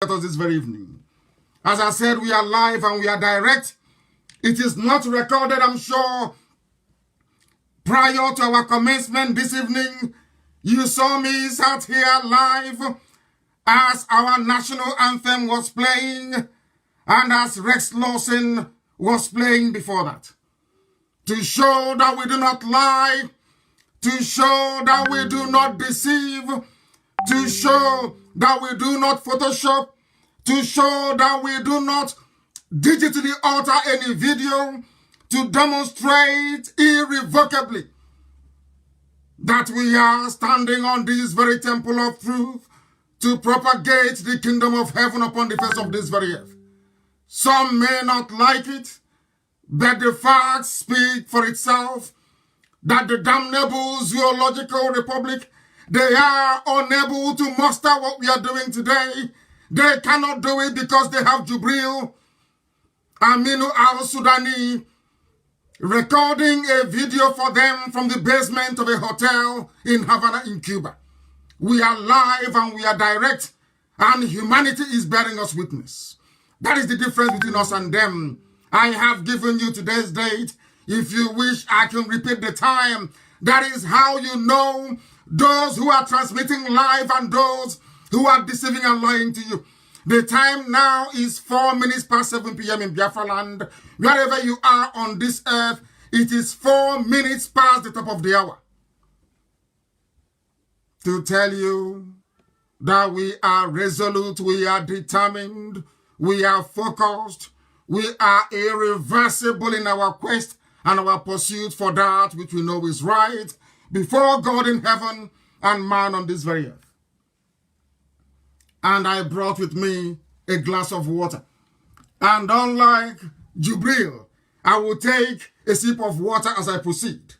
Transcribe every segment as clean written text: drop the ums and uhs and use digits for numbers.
us this very evening. As I said, we are live and we are direct. It is not recorded, I'm sure. Prior to our commencement this evening, you saw me sat here live as our national anthem was playing and as Rex Lawson was playing before that. To show that we do not lie, to show that we do not deceive, to show that we do not Photoshop, to show that we do not digitally alter any video, to demonstrate irrevocably that we are standing on this very temple of truth to propagate the kingdom of heaven upon the face of this very earth. Some may not like it, but the facts speak for itself that the damnable zoological republic, they are unable to muster what we are doing today. They cannot do it because they have Jubril Aminu al-Sudani recording a video for them from the basement of a hotel in Havana in Cuba. We are live and we are direct, and humanity is bearing us witness. That is the difference between us and them. I have given you today's date. If you wish, I can repeat the time. That is how you know those who are transmitting live and those who are deceiving and lying to you. The time now is 4 minutes past 7 p.m. in Biafra land. Wherever you are on this earth, it is 4 minutes past the top of the hour. To tell you that we are resolute, we are determined, we are focused, we are irreversible in our quest and our pursuit for that which we know is right before God in heaven and man on this very earth. And I brought with me a glass of water. And unlike Jubril, I will take a sip of water as I proceed.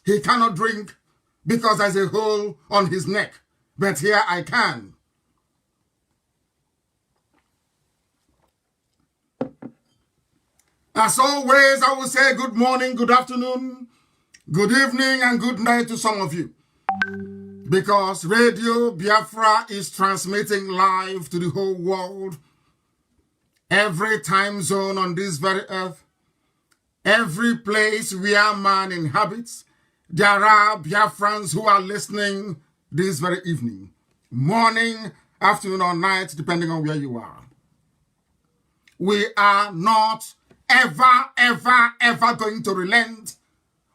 He cannot drink because there's a hole on his neck, but here I can. As always, I will say good morning, good afternoon, good evening, and good night to some of you. Because Radio Biafra is transmitting live to the whole world, every time zone on this very earth, every place where man inhabits. There are Biafrans who are listening this very evening, morning, afternoon, or night, depending on where you are. We are not ever going to relent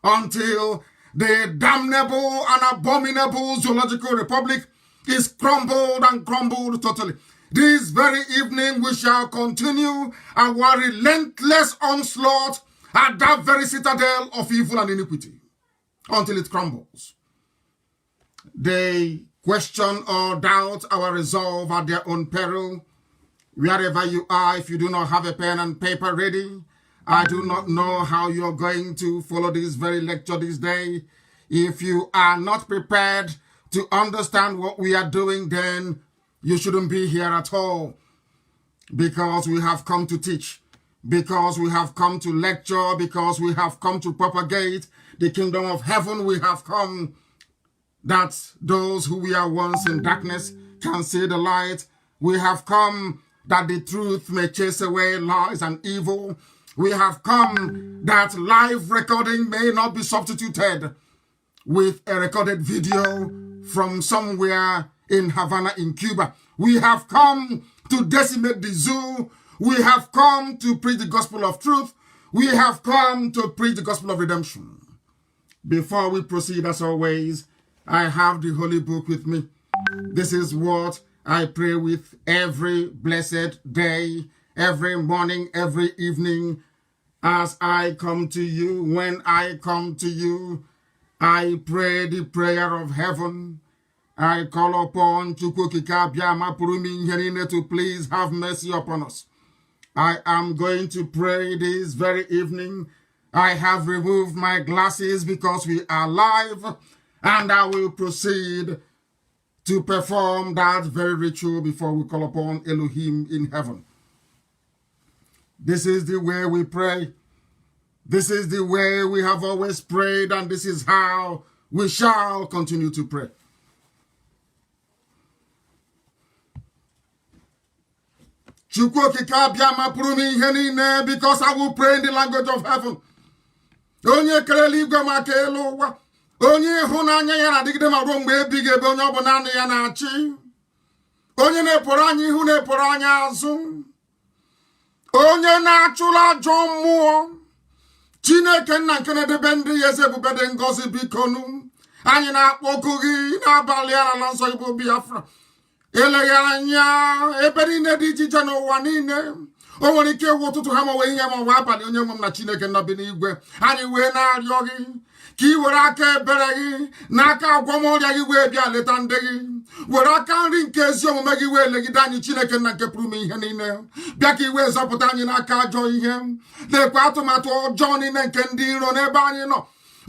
until the damnable and abominable zoological republic is crumbled and crumbled totally. This very evening we shall continue our relentless onslaught at that very citadel of evil and iniquity until it crumbles. They question or doubt our resolve at their own peril. Wherever you are, if you do not have a pen and paper ready, I do not know how you're going to follow this very lecture this day. If you are not prepared to understand what we are doing, then you shouldn't be here at all. Because we have come to teach, because we have come to lecture, because we have come to propagate the kingdom of heaven. We have come that those who we are once in darkness can see the light. We have come that the truth may chase away lies and evil. We have come that live recording may not be substituted with a recorded video from somewhere in Havana in Cuba. We have come to decimate the zoo. We have come to preach the gospel of truth. We have come to preach the gospel of redemption. Before we proceed, as always, I have the Holy Book with me. This is what I pray with every blessed day, every morning, every evening. As I come to you, when I come to you, I pray the prayer of heaven. I call upon Chukwukika Biama Purumi Nyenine to please have mercy upon us. I am going to pray this very evening. I have removed my glasses because we are live, and I will proceed to perform that very ritual before we call upon Elohim in heaven. This is the way we pray. This is the way we have always prayed, and this is how we shall continue to pray. Because I will pray in the language of heaven. Onye kereli igwe maka elu ụwa. Onye ịhụnanya ya na-adịgide ma ruo mgbe ebighị ebe onye ọ bụ naanị ya na-achị. Onye na-eporo anyị ihu na-eporo anyị azụ. Onye na-achụla ajọ mmụọ. Chineke nna nke na-edebe ndị ya eze ebube dị ngọzi bikonu. Anyị na-akpọku gị n'abalị a n'ala nsọ Igbo Biafra. Eleghị anya ebe niile dị iche iche n'ụwa niile. O nwere ike ịwụ ụtụtụ ha ma wee ihe ma ọ bụ abalị onye nwe m na Chineke nọ bi n'igwe. Anyị wee na-arịọ gị ka ị were aka ebere gị n'aka agwọmọrịa gị wee bịa leta ndị gị. Were aka nri nke ezi omume gị wee legide anyị Chineke nna nke pụrụ ime ihe niile. Bịa ka ị wee zọpụta anyị n'aka ajọ ihe. Lekwa atụmatụ ọjọọ niile nke ndị iro n'ebe anyị nọ.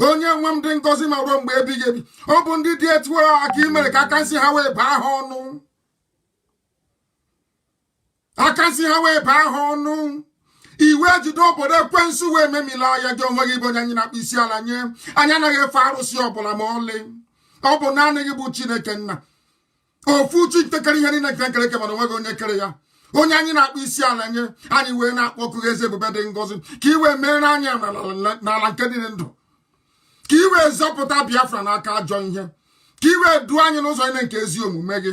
Onye nwe m dị ngọzi ma ruo mgbe ebighị ebi. Ọ bụ ndị dị etu a ka ị mere ka aka nsị ha wee baa ha ọnụ. Aka nsị ha wee baa ha ọnụ. Iwe jide obodo ekwensu wee memila ya gị onwe gị bụ onye anyị na-akpọ isi ala nye. Anyị anaghị efe arụsị ọbụla ma ọlị. Ọ bụ naanị gị bụ Chineke nna. Ofu chi ntekere ihe niile nke nkere mana onwe gị onye kere ya. Onye anyị na-akpọ isi ala nye. Anyị wee na-akpọku gị eze ebube dị ngọzi. Ka i wee mere anyị n'ala nke dị ndụ. Ka i wee zọpụta Biafra n'aka ajọ ihe. Ka i wee duo anyị n'ụzọ niile nke ezi omume gị.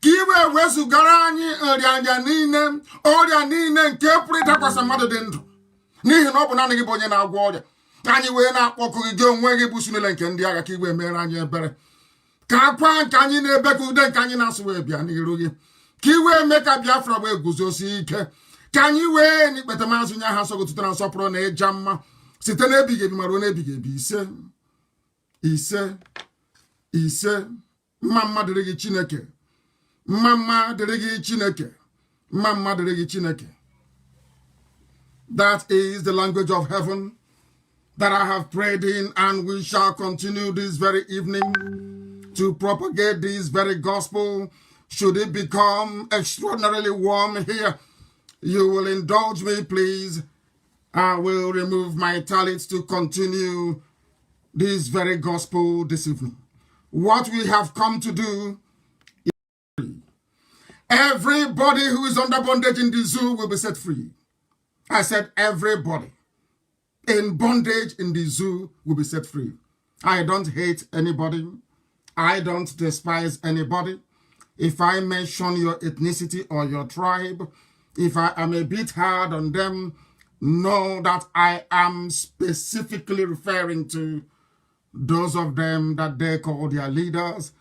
Ka i wee wezugara anyị nrịanrịa niile, ọrịa niile nke pụrụ ịdakwasị mmadụ dị ndụ. N'ihi na ọ bụ naanị gị bụ onye na-agwọ ọrịa. Anyị wee na-akpọku gị onwe gị bụ sunile nke ndị agha ka i wee mere anyị ebere. Ka akwa nke anyị na-ebe ka ude nke anyị na-asụ wee bịa n'iru gị. Ka i wee mee ka Biafra wee guzosie ike. Ka anyị wee n'ikpete maazị nye aha nsọ gị otuto na nsọpụrụ na ịja mma. Site n'ebighị ebi ma ruo n'ebighị ebi. Ise. Mma dịrị gị Chineke. Mma dịrị gị Chineke. Mma dịrị gị Chineke. That is the language of heaven that I have prayed in, and we shall continue this very evening to propagate this very gospel. Should it become extraordinarily warm here, you will indulge me, please. I will remove my talents to continue this very gospel this evening. What we have come to do is free. Everybody who is under bondage in the zoo will be set free. I said everybody in bondage in the zoo will be set free. I don't hate anybody. I don't despise anybody. If I mention your ethnicity or your tribe, if I am a bit hard on them, know that I am specifically referring to those of them that they call their leaders,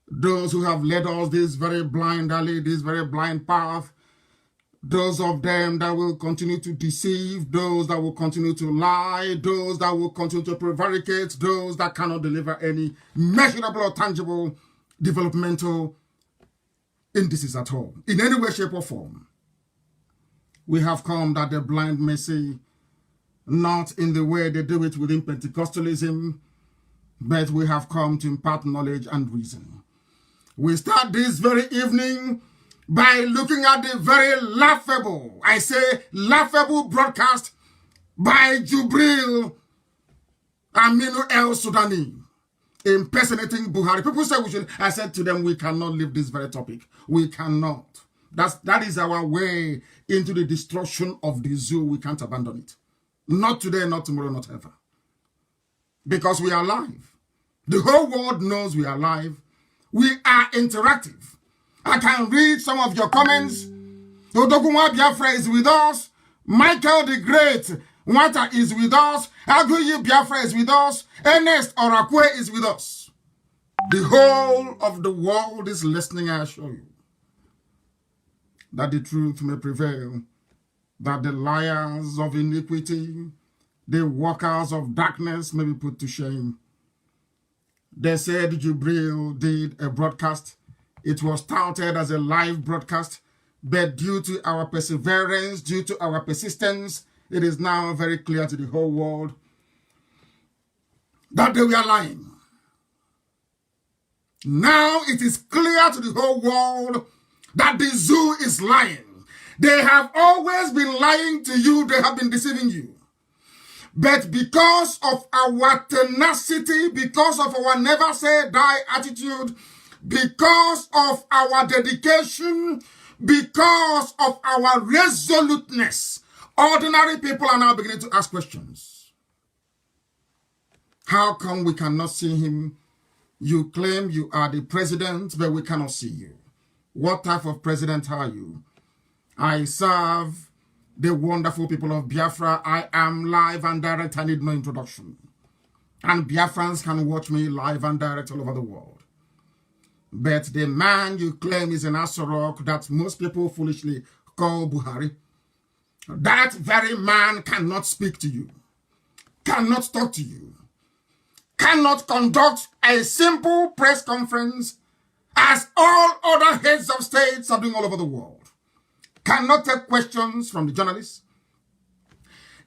those who have led us this very blind alley, this very blind path, those of them that will continue to deceive, those that will continue to lie, those that will continue to prevaricate, those that cannot deliver any measurable or tangible developmental indices at all, in any way, shape, or form. We have come that the blind may see, not in the way they do it within Pentecostalism, but we have come to impart knowledge and reason. We start this very evening by looking at the very laughable, I say laughable broadcast by Jubril Aminu El Sudani impersonating Buhari. People say we should. I said to them, we cannot leave this very topic. We cannot. That is our way into the destruction of the zoo. We can't abandon it. Not today, not tomorrow, not ever. Because we are live. The whole world knows we are live. We are interactive. I can read some of your comments. Odogunwa Biafra is with us. Michael the Great Nwata is with us. Aguyi Biafra is with us. Ernest Orakwe is with us. The whole of the world is listening, I assure you. That the truth may prevail. That the liars of iniquity, the workers of darkness may be put to shame. They said Jubril did a broadcast. It was touted as a live broadcast, but due to our perseverance, due to our persistence, it is now very clear to the whole world that they were lying. Now it is clear to the whole world that the zoo is lying. They have always been lying to you. They have been deceiving you. But because of our tenacity, because of our never say die attitude, because of our dedication, Because of our resoluteness, ordinary people are now beginning to ask questions. How come we cannot see him? You claim you are the president, but we cannot see you. What type of president are you? I serve the wonderful people of Biafra. I am live and direct. I need no introduction. And Biafrans can watch me live and direct all over the world. But the man you claim is an Asorok that most people foolishly call Buhari, that very man cannot speak to you, cannot talk to you, cannot conduct a simple press conference as all other heads of states are doing all over the world, cannot take questions from the journalists.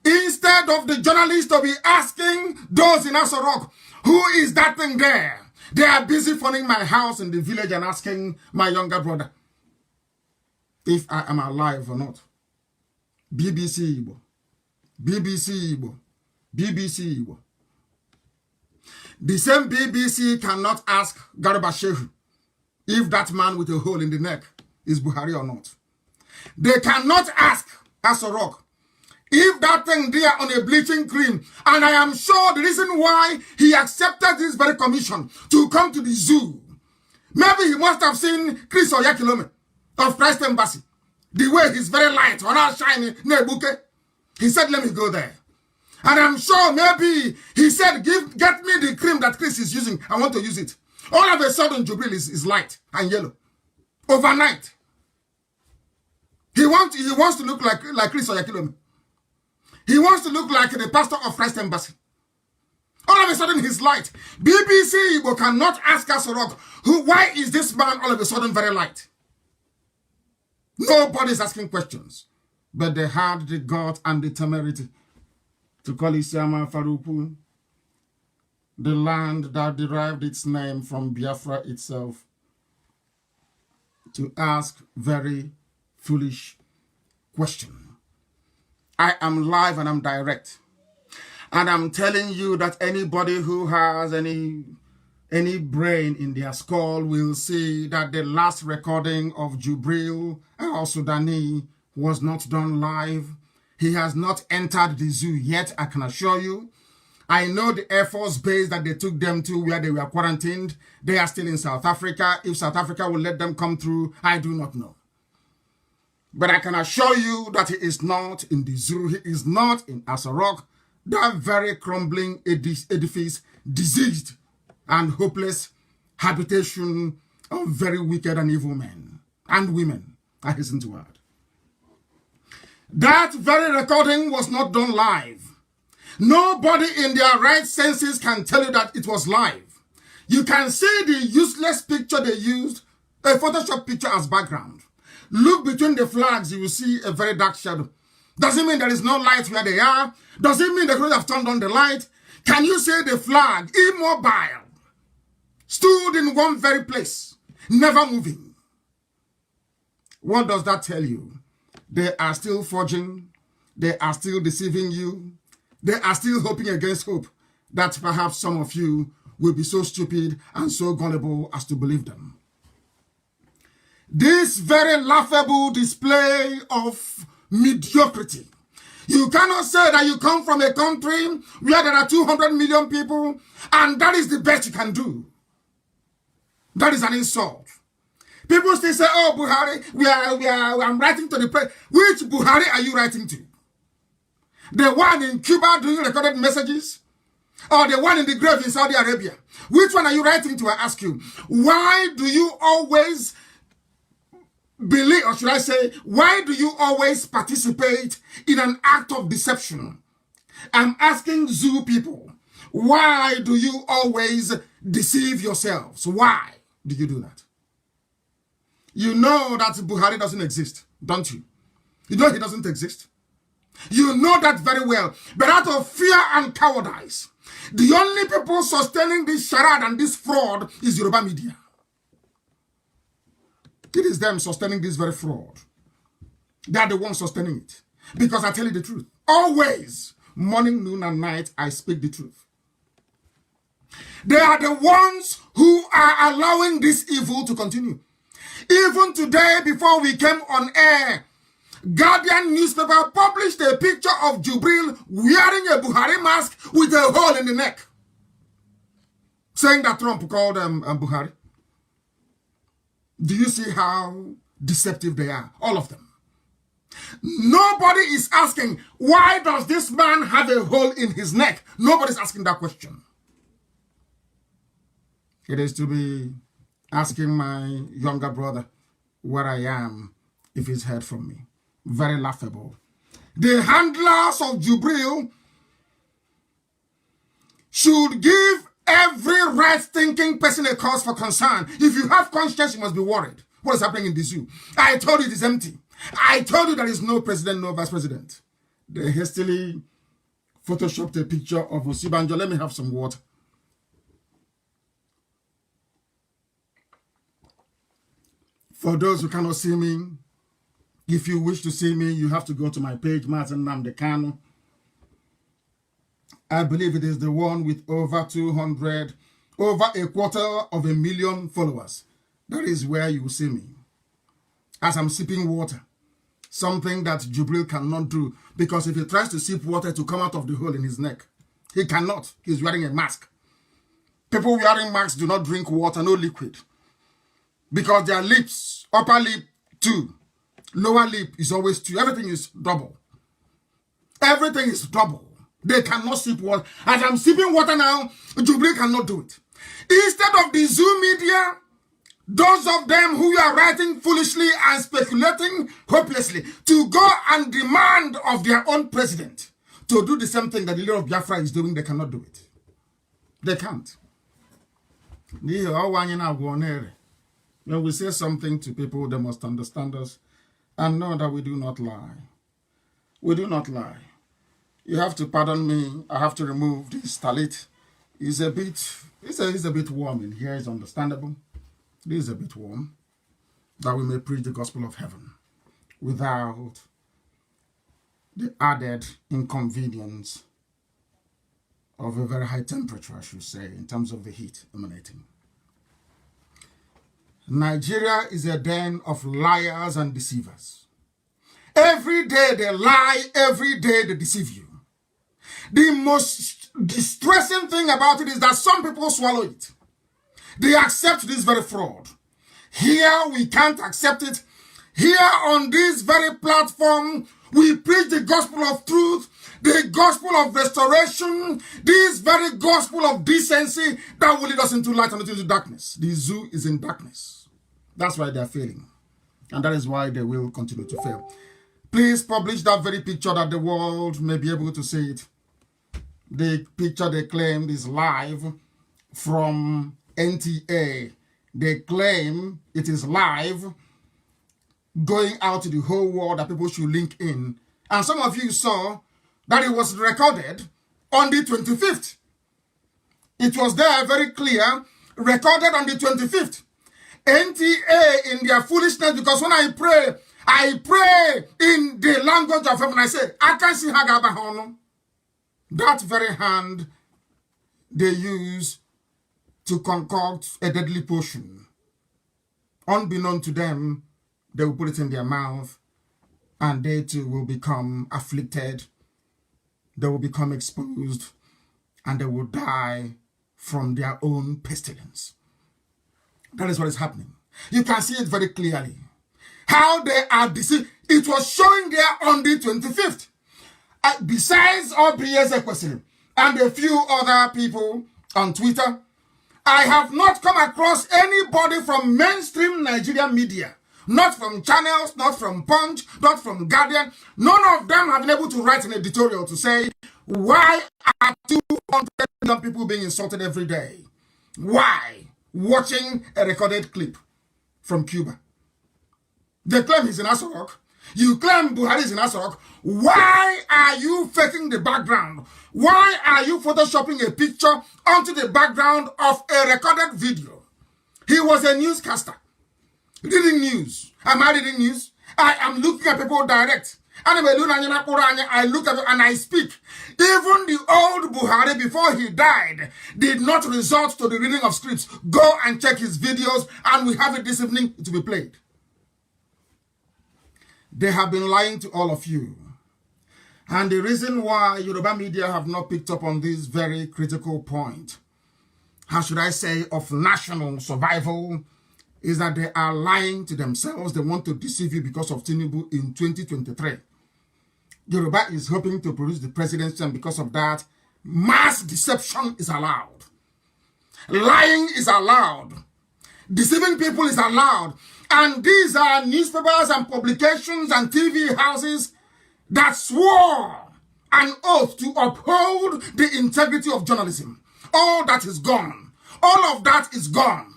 Instead of the journalists to be asking those in Asorok, who is that thing there? They are busy phoning my house in the village and asking my younger brother if I am alive or not. BBC Igbo, BBC Igbo, BBC Igbo. The same BBC cannot ask Garba Shehu if that man with a hole in the neck is Buhari or not. They cannot ask Asorok if that thing there on a bleaching cream, and I am sure the reason why he accepted this very commission to come to the zoo, maybe he must have seen Chris Oyakilome of Christ Embassy, the way he's very light, or not shiny, Nebuke. He said, let me go there. And I'm sure maybe he said, get me the cream that Chris is using. I want to use it. All of a sudden, Jubril is light and yellow. Overnight. He wants to look like Chris Oyakilome. He wants to look like the pastor of Christ Embassy. All of a sudden, he's light. BBC Igbo cannot ask Asorok, why is this man all of a sudden very light? Nobody's asking questions. But they had the guts and the temerity to call Isiama Faruku, the land that derived its name from Biafra itself, to ask very foolish questions. I am live and I'm direct. And I'm telling you that anybody who has any brain in their skull will see that the last recording of Jubril al-Sudani was not done live. He has not entered the zoo yet, I can assure you. I know the Air Force base that they took them to where they were quarantined. They are still in South Africa. If South Africa will let them come through, I do not know. But I can assure you that he is not in the zoo. He is not in Asorok, that very crumbling edifice, diseased and hopeless habitation of very wicked and evil men and women, I hasten to add. That very recording was not done live. Nobody in their right senses can tell you that it was live. You can see the useless picture they used, a Photoshop picture as background. Look between the flags, you will see a very dark shadow. Does it mean there is no light where they are? Does it mean they could have turned on the light? Can you say the flag, immobile, stood in one very place, never moving? What does that tell you? They are still forging. They are still deceiving you. They are still hoping against hope that perhaps some of you will be so stupid and so gullible as to believe them. This very laughable display of mediocrity. You cannot say that you come from a country where there are 200 million people and that is the best you can do. That is an insult. People still say, oh, Buhari, I'm writing to the president. Which Buhari are you writing to? The one in Cuba doing recorded messages? Or the one in the grave in Saudi Arabia? Which one are you writing to, I ask you? Why do you always believe, or should I say, why do you always participate in an act of deception? I'm asking zoo people, why do you always deceive yourselves? Why do you do that? You know that Buhari doesn't exist, don't you? You know he doesn't exist. You know that very well. But out of fear and cowardice, the only people sustaining this charade and this fraud is Yoruba media. It is them sustaining this very fraud. They are the ones sustaining it. Because I tell you the truth. Always, morning, noon, and night, I speak the truth. They are the ones who are allowing this evil to continue. Even today, before we came on air, Guardian newspaper published a picture of Jubril wearing a Buhari mask with a hole in the neck, saying that Trump called Buhari. Do you see how deceptive they are? All of them. Nobody is asking, why does this man have a hole in his neck? Nobody's asking that question. It is to be asking my younger brother where I am if he's heard from me. Very laughable. The handlers of Jubril should give every right-thinking person a cause for concern. If you have conscience, you must be worried. What is happening in the zoo? I told you it is empty. I told you there is no president, no vice president. They hastily photoshopped a picture of Osibanjo. Let me have some water. For those who cannot see me, if you wish to see me, you have to go to my page, Mazi Nnamdi Kanu'S. I believe it is the one with over 250,000 followers. That is where you will see me. As I'm sipping water. Something that Jubril cannot do. Because if he tries to sip water to come out of the hole in his neck, he cannot. He's wearing a mask. People wearing masks do not drink water, no liquid. Because their lips, upper lip 2, lower lip is always 2. Everything is double. Everything is double. They cannot sip water. As I'm sipping water now, Jubril cannot do it. Instead of the Zoo media, those of them who are writing foolishly and speculating hopelessly to go and demand of their own president to do the same thing that the leader of Biafra is doing, they cannot do it. They can't. When we say something to people, they must understand us and know that we do not lie. We do not lie. You have to pardon me. I have to remove this talit. It's a bit warm in here. It's understandable. It is a bit warm, that we may preach the gospel of heaven without the added inconvenience of a very high temperature, I should say, in terms of the heat emanating. Nigeria is a den of liars and deceivers. Every day they lie, every day they deceive you. The most distressing thing about it is that some people swallow it. They accept this very fraud. Here we can't accept it. Here on this very platform, we preach the gospel of truth, the gospel of restoration, this very gospel of decency that will lead us into light and not into darkness. The zoo is in darkness. That's why they're failing. And that is why they will continue to fail. Please publish that very picture that the world may be able to see it. The picture they claimed is live from NTA. They claim it is live, going out to the whole world that people should link in. And some of you saw that it was recorded on the 25th. It was there very clear, recorded on the 25th. NTA in their foolishness, because when I pray in the language of heaven. I say, I can see Hagabahono. That very hand they use to concoct a deadly potion. Unbeknown to them, they will put it in their mouth and they too will become afflicted. They will become exposed and they will die from their own pestilence. That is what is happening. You can see it very clearly. How they are deceived. It was showing there on the 25th. Besides Obieze Kwesiri and a few other people on Twitter, I have not come across anybody from mainstream Nigerian media, not from channels, not from Punch, not from Guardian. None of them have been able to write an editorial to say, why are 200 million people being insulted every day? Why? Watching a recorded clip from Cuba. They claim he's in Asorok. You claim Buhari is in Asorok. Why are you faking the background? Why are you photoshopping a picture onto the background of a recorded video? He was a newscaster. Reading news. Am I reading news? I am looking at people direct. I look at it and I speak. Even the old Buhari, before he died, did not resort to the reading of scripts. Go and check his videos and we have it this evening to be played. They have been lying to all of you. And the reason why Yoruba media have not picked up on this very critical point, how should I say, of national survival, is that they are lying to themselves. They want to deceive you because of Tinubu in 2023. Yoruba is hoping to produce the presidency, and because of that, mass deception is allowed. Lying is allowed. Deceiving people is allowed. And these are newspapers and publications and TV houses that swore an oath to uphold the integrity of journalism. All that is gone. All of that is gone.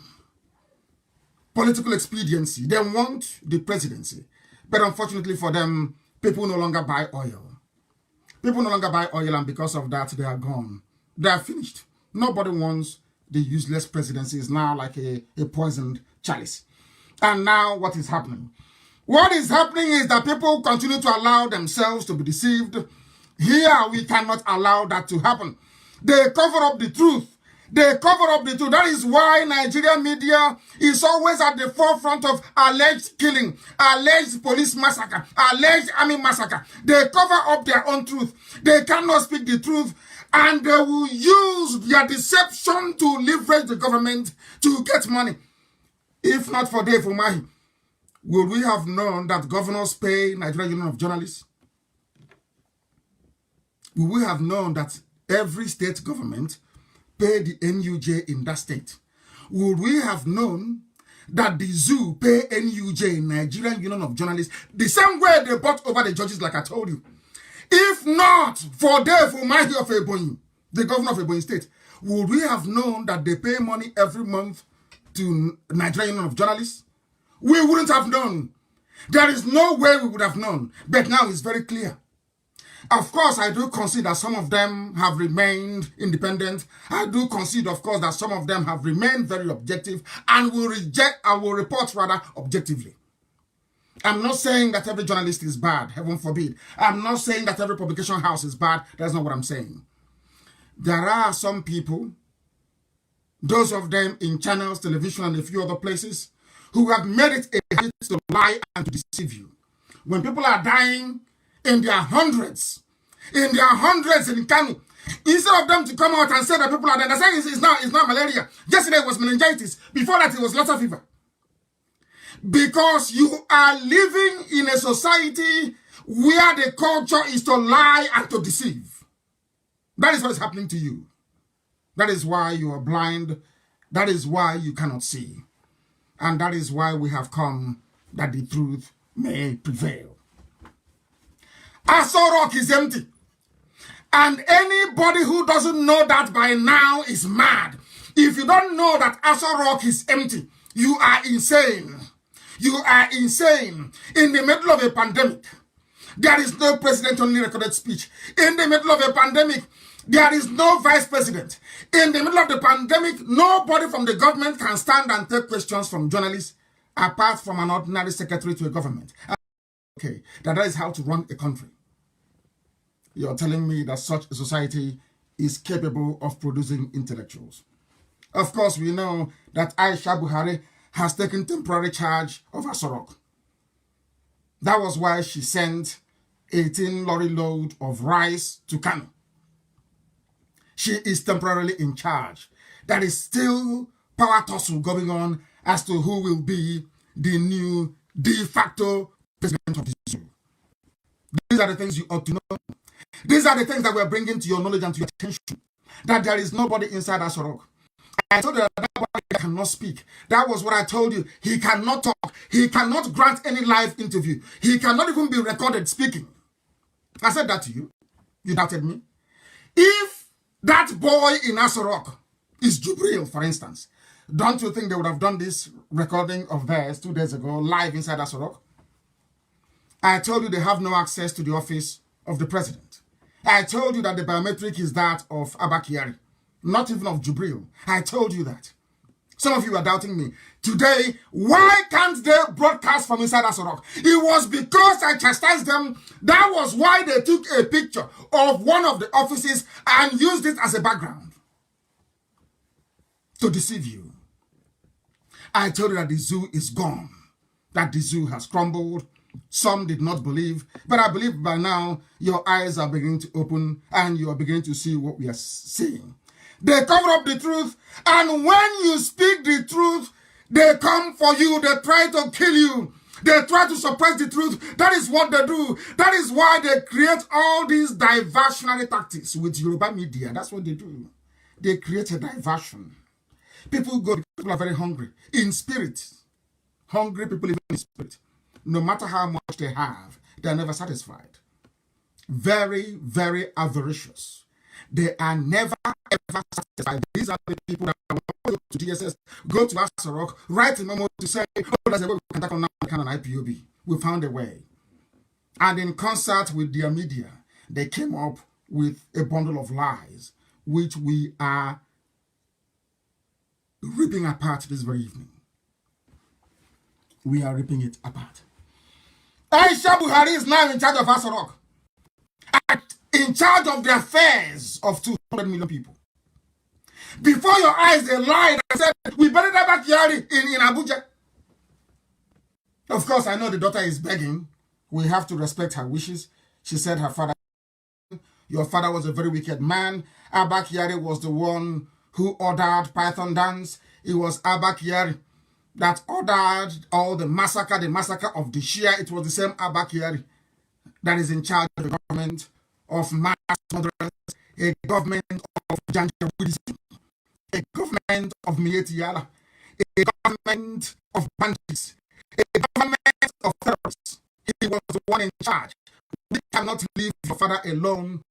Political expediency. They want the presidency. But unfortunately for them, people no longer buy oil. People no longer buy oil, and because of that, they are gone. They are finished. Nobody wants the useless presidency. Is now like a poisoned chalice. And now what is happening? What is happening is that people continue to allow themselves to be deceived. Here, we cannot allow that to happen. They cover up the truth. They cover up the truth. That is why Nigerian media is always at the forefront of alleged killing, alleged police massacre, alleged army massacre. They cover up their own truth. They cannot speak the truth, and they will use their deception to leverage the government to get money. If not for Dave Umahi, would we have known that governors pay Nigerian Union of Journalists? Would we have known that every state government pay the NUJ in that state? Would we have known that the zoo pay NUJ, Nigerian Union of Journalists, the same way they bought over the judges, like I told you? If not for Dave Umahi of Ebonyi, the governor of Ebonyi State, would we have known that they pay money every month to Nigerian Union of Journalists? We wouldn't have known. There is no way we would have known. But now it's very clear. Of course, I do concede that some of them have remained independent. I do concede, of course, that some of them have remained very objective and will report rather objectively. I'm not saying that every journalist is bad, heaven forbid. I'm not saying that every publication house is bad. That's not what I'm saying. There are some people, those of them in channels, television, and a few other places, who have made it a habit to lie and to deceive you. When people are dying in their hundreds in Kanu, instead of them to come out and say that people are dying, they're saying it's not malaria. Yesterday it was meningitis. Before that it was Lassa fever. Because you are living in a society where the culture is to lie and to deceive. That is what is happening to you. That is why you are blind. That is why you cannot see. And that is why we have come, that the truth may prevail. Aso Rock is empty. And anybody who doesn't know that by now is mad. If you don't know that Aso Rock is empty, you are insane. You are insane. In the middle of a pandemic, there is no president-only recorded speech. In the middle of a pandemic, there is no vice president. In the middle of the pandemic, nobody from the government can stand and take questions from journalists apart from an ordinary secretary to a government. Okay, that is how to run a country. You're telling me that such a society is capable of producing intellectuals. Of course, we know that Aisha Buhari has taken temporary charge of Aso Rock. That was why she sent 18 lorry load of rice to Kanu. She is temporarily in charge. There is still power tussle going on as to who will be the new de facto president of the zoo. These are the things you ought to know. These are the things that we're bringing to your knowledge and to your attention. That there is nobody inside Aso Rock. I told you that nobody cannot speak. That was what I told you. He cannot talk. He cannot grant any live interview. He cannot even be recorded speaking. I said that to you. You doubted me. If that boy in Aso Rock is Jubril, for instance, don't you think they would have done this recording of theirs 2 days ago live inside Aso Rock? I told you they have no access to the office of the president. I told you that the biometric is that of Abba Kyari, not even of Jubril. I told you that. Some of you are doubting me. Today, why can't they broadcast from inside Aso Rock? It was because I chastised them. That was why they took a picture of one of the offices and used it as a background to deceive you. I told you that the zoo is gone, that the zoo has crumbled, Some did not believe, but I believe by now your eyes are beginning to open and you are beginning to see what we are seeing. They cover up the truth, and when you speak the truth, they come for you. They try to kill you. They try to suppress the truth. That is what they do. That is why they create all these diversionary tactics with Yoruba media. That's what they do. They create a diversion. People are very hungry in spirit. Hungry people live in spirit. No matter how much they have, they are never satisfied. Very, very avaricious. They are never, ever satisfied. These are the people that go to DSS, go to Asarok, write a memo to say, oh, there's a way we can tackle Namdi and IPOB. We found a way. And in concert with their media, they came up with a bundle of lies, which we are ripping apart this very evening. We are ripping it apart. Aisha Buhari is now in charge of Asarok, in charge of the affairs of 200 million people. Before your eyes, they lied and said, we buried her backyard in Abuja. Of course, I know the daughter is begging. We have to respect her wishes. She said her father, your father was a very wicked man. Abba Kyari was the one who ordered Python dance. It was Abba Kyari that ordered all the massacre of the Shia. It was the same Abba Kyari that is in charge of the government of mass murderers, a government of Janjaweedism, a government of Mietiala, a government of bandits, a government of terrorists. He was the one in charge. We cannot leave your father alone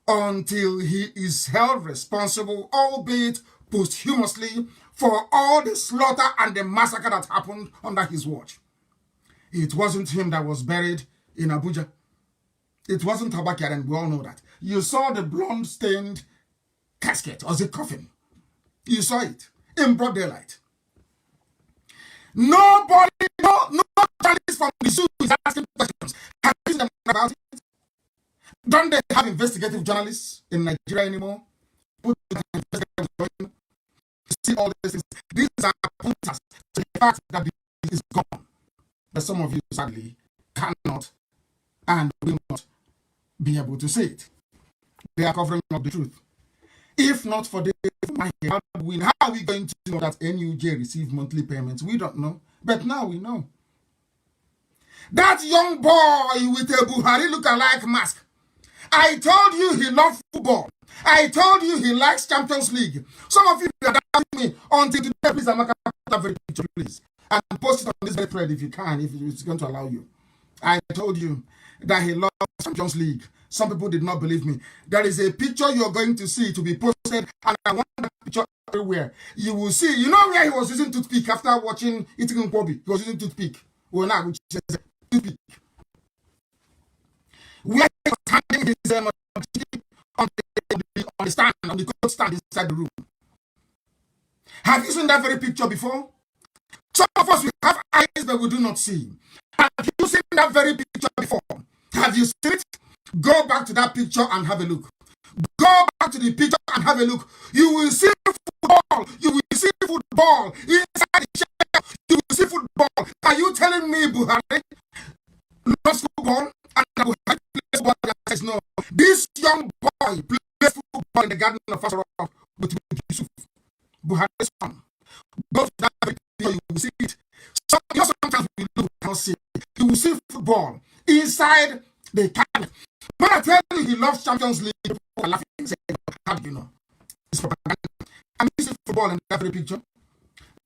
until he is held responsible, albeit posthumously, for all the slaughter and the massacre that happened under his watch. It wasn't him that was buried in Abuja. It wasn't Abba Kyari, and we all know that. You saw the blood-stained casket or the coffin. You saw it in broad daylight. Nobody, no journalist from the zoo is asking questions. Have you seen them about it? Don't they have investigative journalists in Nigeria anymore? You see all these things. These are pointers to the fact that the is gone. But some of you sadly cannot and will not be able to see it. They are covering up the truth. If not for the how are we going to know that NUJ receive monthly payments? We don't know, but now we know. That young boy with a Buhari look-alike mask. I told you he loved football. I told you he likes Champions League. Some of you are doubting me until today. Please, Amaka, that very picture, please, and post it on this very thread if you can, if it's going to allow you. I told you that he loves Champions League. Some people did not believe me. There is a picture you're going to see to be posted, and I want that picture everywhere. You will see. You know where he was using toothpick after watching eating Kobe? He was using toothpick. Well, now, which is toothpick. Where he was handing his on the stand, on the coat stand inside the room. Have you seen that very picture before? Some of us, we have eyes that we do not see. Have you seen that very picture before? Have you seen it? Go back to that picture and have a look. Go back to the picture and have a look. You will see football. You will see football inside the chair. You will see football. Are you telling me Buhari loves football and Buhari plays football? Says no. This young boy plays football in the garden of Asarok with Yusuf, Buhari's son. Go to that video, you will see it. Sometimes we don't see it. You will see football inside the cabinet. When I tell you he loves Champions League, people are laughing and saying, how do you know? It's propaganda. I'm using football in that very picture.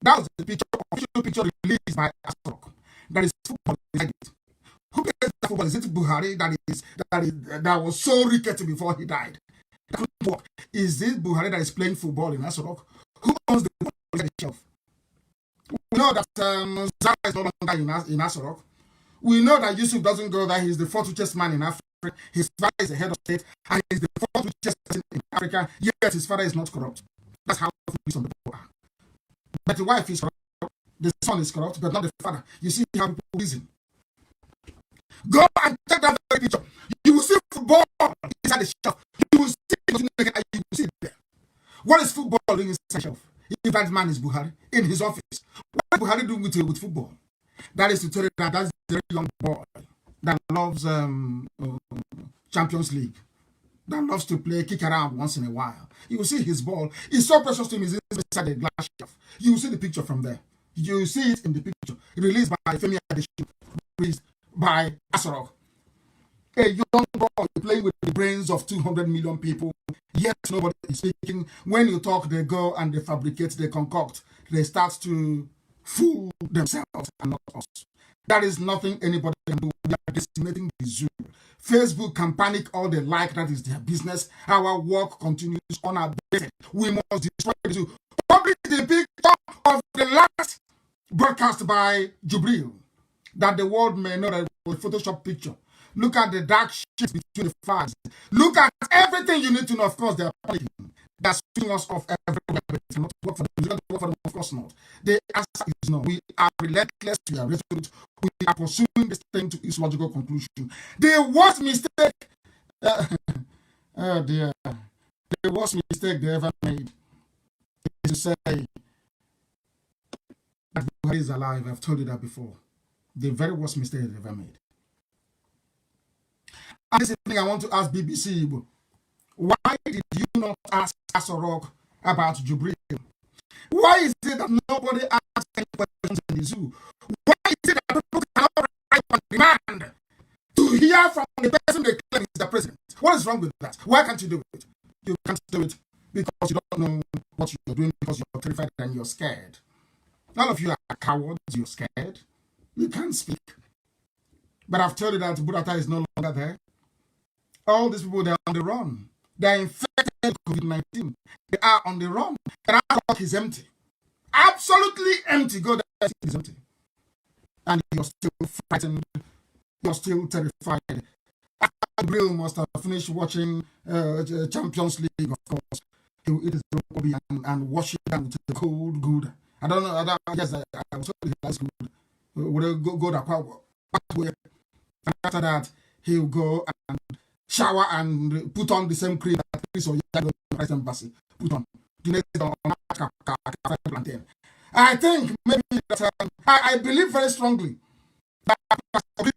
That was the picture, official picture released by Asarok. That is football inside it. Who plays that football? Is it Buhari that was so rickety before he died? That couldn't work. Is this Buhari that is playing football in Asarok? Who owns the ball on the shelf? We know that Zara is no longer in Asarok. We know that Yusuf doesn't go there. He's the fourth richest man in Africa. His father is the head of state, and he's the fourth richest person in Africa. Yet his father is not corrupt. That's how some people are. But the wife is corrupt. The son is corrupt, but not the father. You see how people reason. Go and check that very picture. You will see football inside the shelf. You will see it. You will see it there. What is football doing inside the shelf? If that man is Buhari in his office, what is Buhari doing with football? That is to tell you that that's a very young boy that loves Champions League, that loves to play, kick around once in a while. You will see his ball. It's so precious to him. It's inside the glass shelf. You will see the picture from there. You will see it in the picture. Released by Femi Adesina, released by Asarok. A young boy playing with the brains of 200 million people. Yet nobody is speaking. When you talk, they go and they fabricate, they concoct. They start to fool themselves and not us. That is nothing anybody can do. We are decimating the zoo. Facebook can panic all they like. That is their business. Our work continues unabated. We must destroy the zoo. Publish the picture of the last broadcast by Jubril, that the world may know that it was a Photoshop picture. Look at the dark shit between the flags. Look at everything you need to know. Of course, they are panicking. That's swinging us off everywhere. Not work for them. You don't work for them, of course not. The answer is no. We are relentless. We are resolute. We are pursuing this thing to its logical conclusion. The worst mistake, oh dear, the worst mistake they ever made is to say that Buhari is alive. I've told you that before. The very worst mistake they ever made. And this is the thing I want to ask BBC. Why did you not ask Asorok about Jubril? Why is it that nobody asks any questions in the zoo? Why is it that people cannot write on demand to hear from the person they claim is the president? What is wrong with that? Why can't you do it? You can't do it because you don't know what you're doing, because you're terrified and you're scared. All of you are cowards, you're scared. You can't speak. But I've told you that Burata is no longer there. All these people, they're on the run. They're infected with COVID-19. They are on the run. And our talk is empty. Absolutely empty. Go there, it's empty. And you're still frightened. You're still terrified. Gabriel must have finished watching Champions League, of course. He will eat his broccoli and wash it down with the cold good. I don't know. I guess I was told he likes good. Would go that way. And after that, he'll go and shower and put on the same cream that Chris or Rice Embassy put on. I think maybe that I believe very strongly that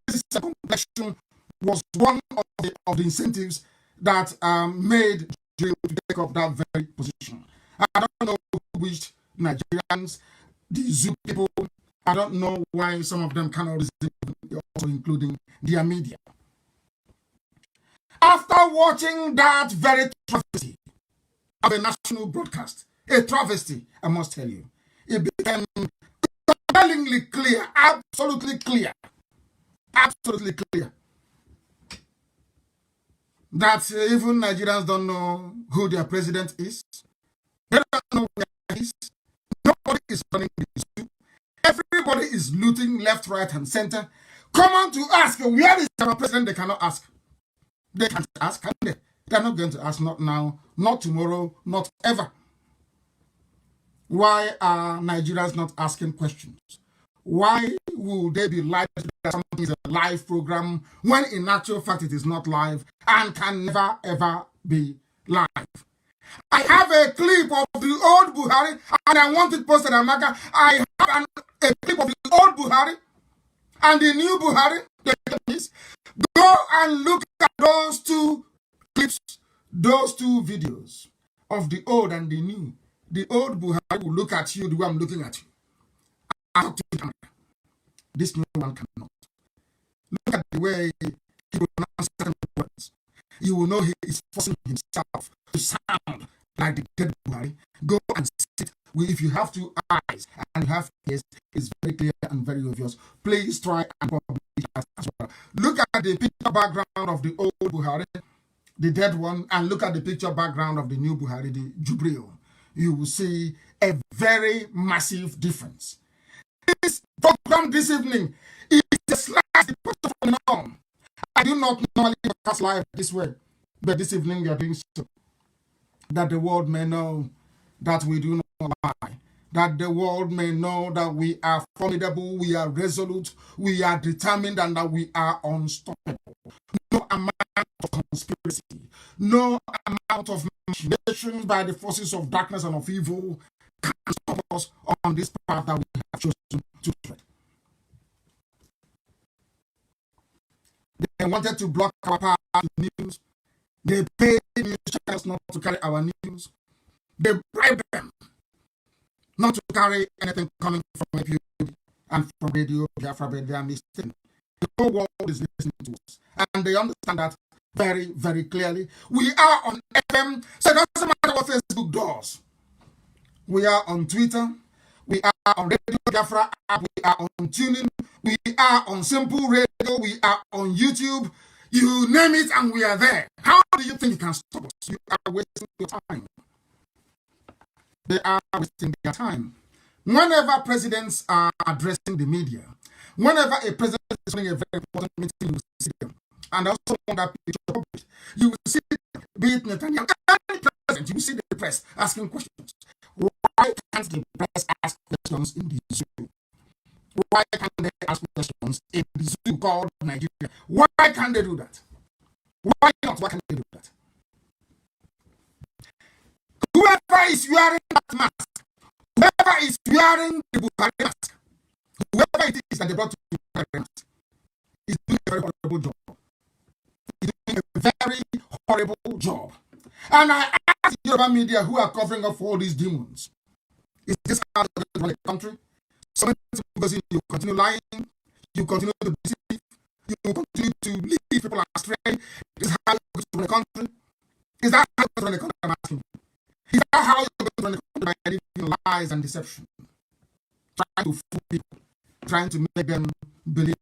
this second election was one of the incentives that made Jill to take up that very position. I don't know who wished Nigerians, the zoo people. I don't know why some of them cannot resist, also including their media. After watching that very travesty of a national broadcast, a travesty, I must tell you, it became compellingly clear, absolutely clear, that even Nigerians don't know who their president is. They don't know where he is. Nobody is running the issue. Everybody is looting left, right, and center. Come on to ask, where is our president? They cannot ask. They can't ask, can they? They're not going to ask, not now, not tomorrow, not ever. Why are Nigerians not asking questions? Why will they be live that something is a live program when in actual fact it is not live and can never ever be live? I have a clip of the old Buhari and I want it posted on Maga. I have a clip of the old Buhari and the new Buhari. Go and look at those two clips, those two videos of the old and the new. The old Buhari will look at you the way I'm looking at you. I talk to the camera. This new one cannot. Look at the way he pronounces certain words. You will know he is forcing himself to sound like the dead Buhari. Go and sit. If you have two eyes and you have ears, it's very clear and very obvious. Please try and publish that as well. Look at the picture background of the old Buhari, the dead one, and look at the picture background of the new Buhari, the Jubril. You will see a very massive difference. This program this evening is a slight departure from the norm. I do not normally broadcast live this way, but this evening we are doing so that the world may know that we do not lie, that the world may know that we are formidable, we are resolute, we are determined, and that we are unstoppable. No amount of conspiracy, no amount of machinations by the forces of darkness and of evil can stop us on this path that we have chosen to tread. They wanted to block our path to news. They paid news channels not to carry our news. They bribed them not to carry anything coming from ipob and from Radio Biafra, but they are mistaken. The whole world is listening to us, and they understand that very, very clearly. We are on FM, so it doesn't matter what Facebook does. We are on Twitter. We are on Radio Biafra app. We are on TuneIn. We are on Simple Radio. We are on YouTube. You name it, and we are there. How do you think you can stop us? You are wasting your time. They are wasting their time. Whenever presidents are addressing the media, whenever a president is running a very important meeting, you will see them. And also on that picture published, you will see, be it Netanyahu, any president, you will see the press asking questions. Why can't the press ask questions in the zoo? Why can't they ask questions in the zoo called Nigeria? Why can't they do that? Why not? Why can't they do that? Whoever is wearing that mask, whoever is wearing the Buhari mask, whoever it is that they brought to the Buhari mask, is doing a very horrible job. He's doing a very horrible job. And I ask the Yoruba media who are covering up for all these demons, is this how they run the country? So because you continue lying, you continue to deceive, you continue to lead people astray. Is how you run the country? Is that how you run the country? I'm asking you. Is that how you're going to run the country, by living lies and deception? Trying to fool people, trying to make them believe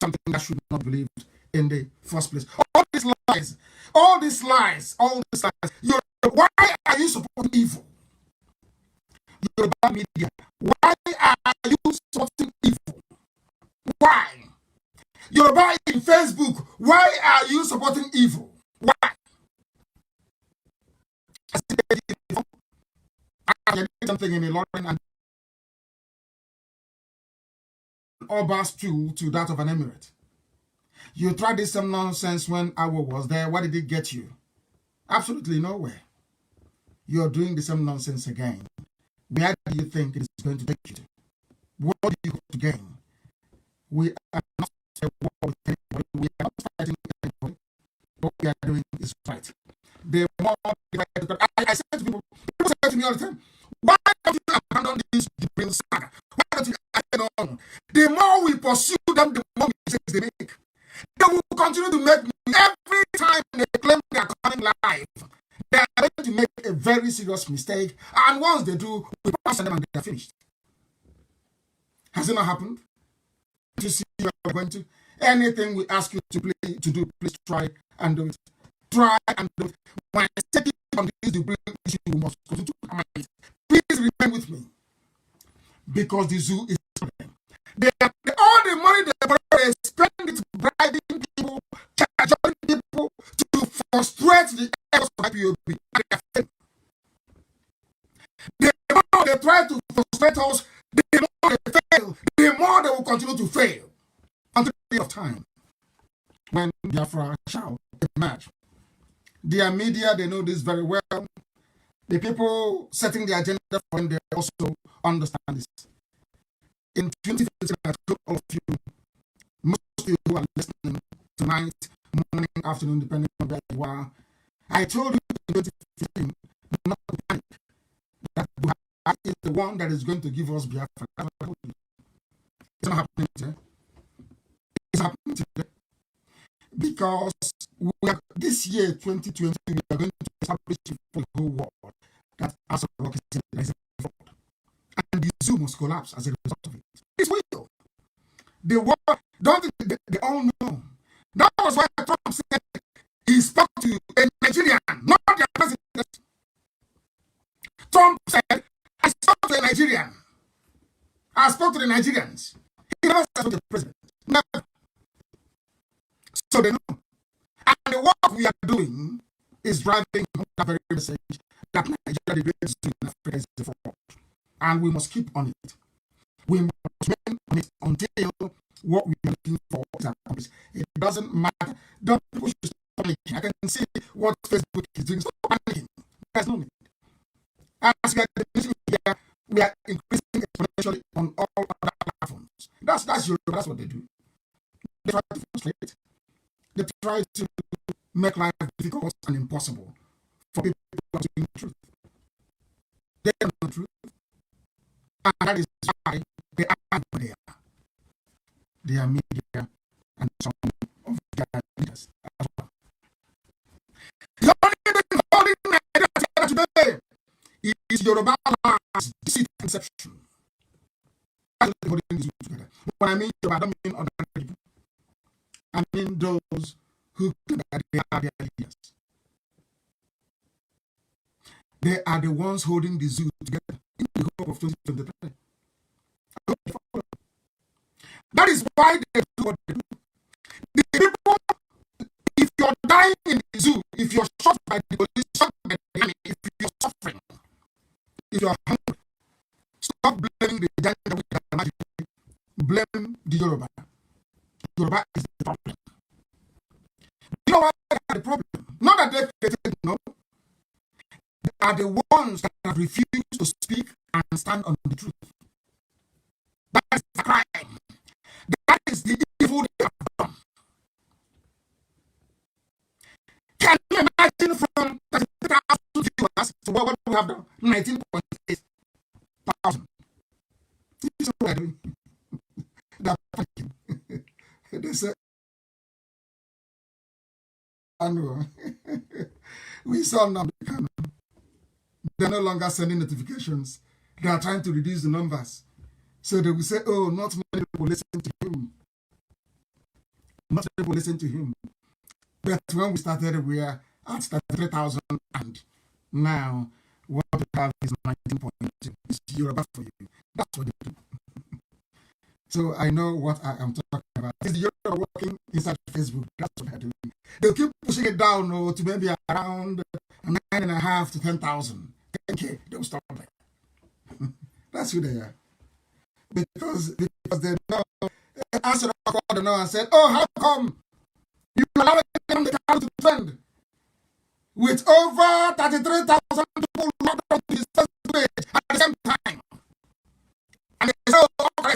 something that should not be believed in the first place. All these lies, all these lies, all these lies. Why are you supporting evil? Yoruba media, why are you supporting evil? Why? Yoruba in Facebook, why are you supporting evil? Why? I did something in a London and Oba's stew to that of an emirate. You tried this some nonsense when Awo was there. What did it get you? Absolutely nowhere. You're doing the same nonsense again. Where do you think it is going to take you to? What do you hope to gain? We are not at war with anybody. We are not fighting anybody. What we are doing is right. The more I say to people say to me all the time, why don't you abandon this Jibril saga? Why don't you abandon on? The more we pursue them, the more mistakes they make. They will continue to make every time they claim they are coming live. They are going to make a very serious mistake, and once they do, we pass them and they are finished. Has it not happened? You see, you are going to anything we ask you to do, please try and do it. Try and do it. When I take it on this degree issue, you must continue to come it. Please remain with me, because the zoo is all the money they spend it bribing people, charging people to frustrate the efforts of IPOB. The more they try to frustrate us, the more they fail, the more they will continue to fail until the end of time when Biafra shall emerge. Their media, they know this very well. The people setting the agenda for them, they also understand this. In 2015, I told all of you, most of you who are listening tonight, morning, afternoon, depending on where you are, I told you in 2015 not to panic. That Buhari is the one that is going to give us Biafra. It's not happening today. It's happening today. Because this year, 2020, we are going to establish for the whole world that Asad Rock is a fraud. And the zoo must collapse as a result of it. It's real. The world, don't they all know. That was why Trump said he spoke to a Nigerian, not the president. Trump said, I spoke to a Nigerian. I spoke to the Nigerians. He never spoke to the president. Never. So they know. And the work we are doing is driving that very message that Nigeria, the greatest zoo in Africa, is a fraud. And we must keep on it. We must remain on it until what we are looking for is accomplished. It doesn't matter. Don't people should stop panicking. I can see what Facebook is doing. Stop panicking. There's no need. As we are increasing here, we are increasing exponentially on all other platforms. That's what they do. They try to frustrate. They try to make life difficult and impossible for people who are speaking the truth. They know the truth. And that is why they are who they are. They are media and some of their leaders as well. The only thing holding Nigeria today is Yoruba lies, deceit, and deception. That's what holding this together. When I mean Yoruba, I don't mean other people. I mean those who claim that they are their leaders. They are the ones holding the zoo together in the hope of 2023. That is why they do what they do. The people, if you're dying in the zoo, if you're shot by the police, shot by the enemy, if you're suffering, if you're hungry, stop blaming the agenda with the magic. Blame the Yoruba. Yoruba is the problem. You know why they are the problem? Not that they created it, no. They are the ones that have refused to speak and stand on the truth. That is the crime. That is the evil they have done. Can you imagine from 33,000 viewers to what we have done? 19.8 thousand. This is what they're doing. They're fighting. They say, I know. We saw Nnamdi Kanu. They're no longer sending notifications. They are trying to reduce the numbers. So they will say, oh, not many people listen to him. Not many people listen to him. But when we started, we are at 33,000, and now what we have is 19.2. It's Yoruba for you. That's what they do. So I know what I am talking about. It's the Yoruba working inside Facebook. That's what they're doing. They'll keep pushing it down to maybe around 9.5 to 10,000. 10K. They'll stop there. That's who they are. Because they know, answered the call now and said, oh, how come you allow them to trend with over 33,000 people locked on this page at the same time? And they say, oh, okay,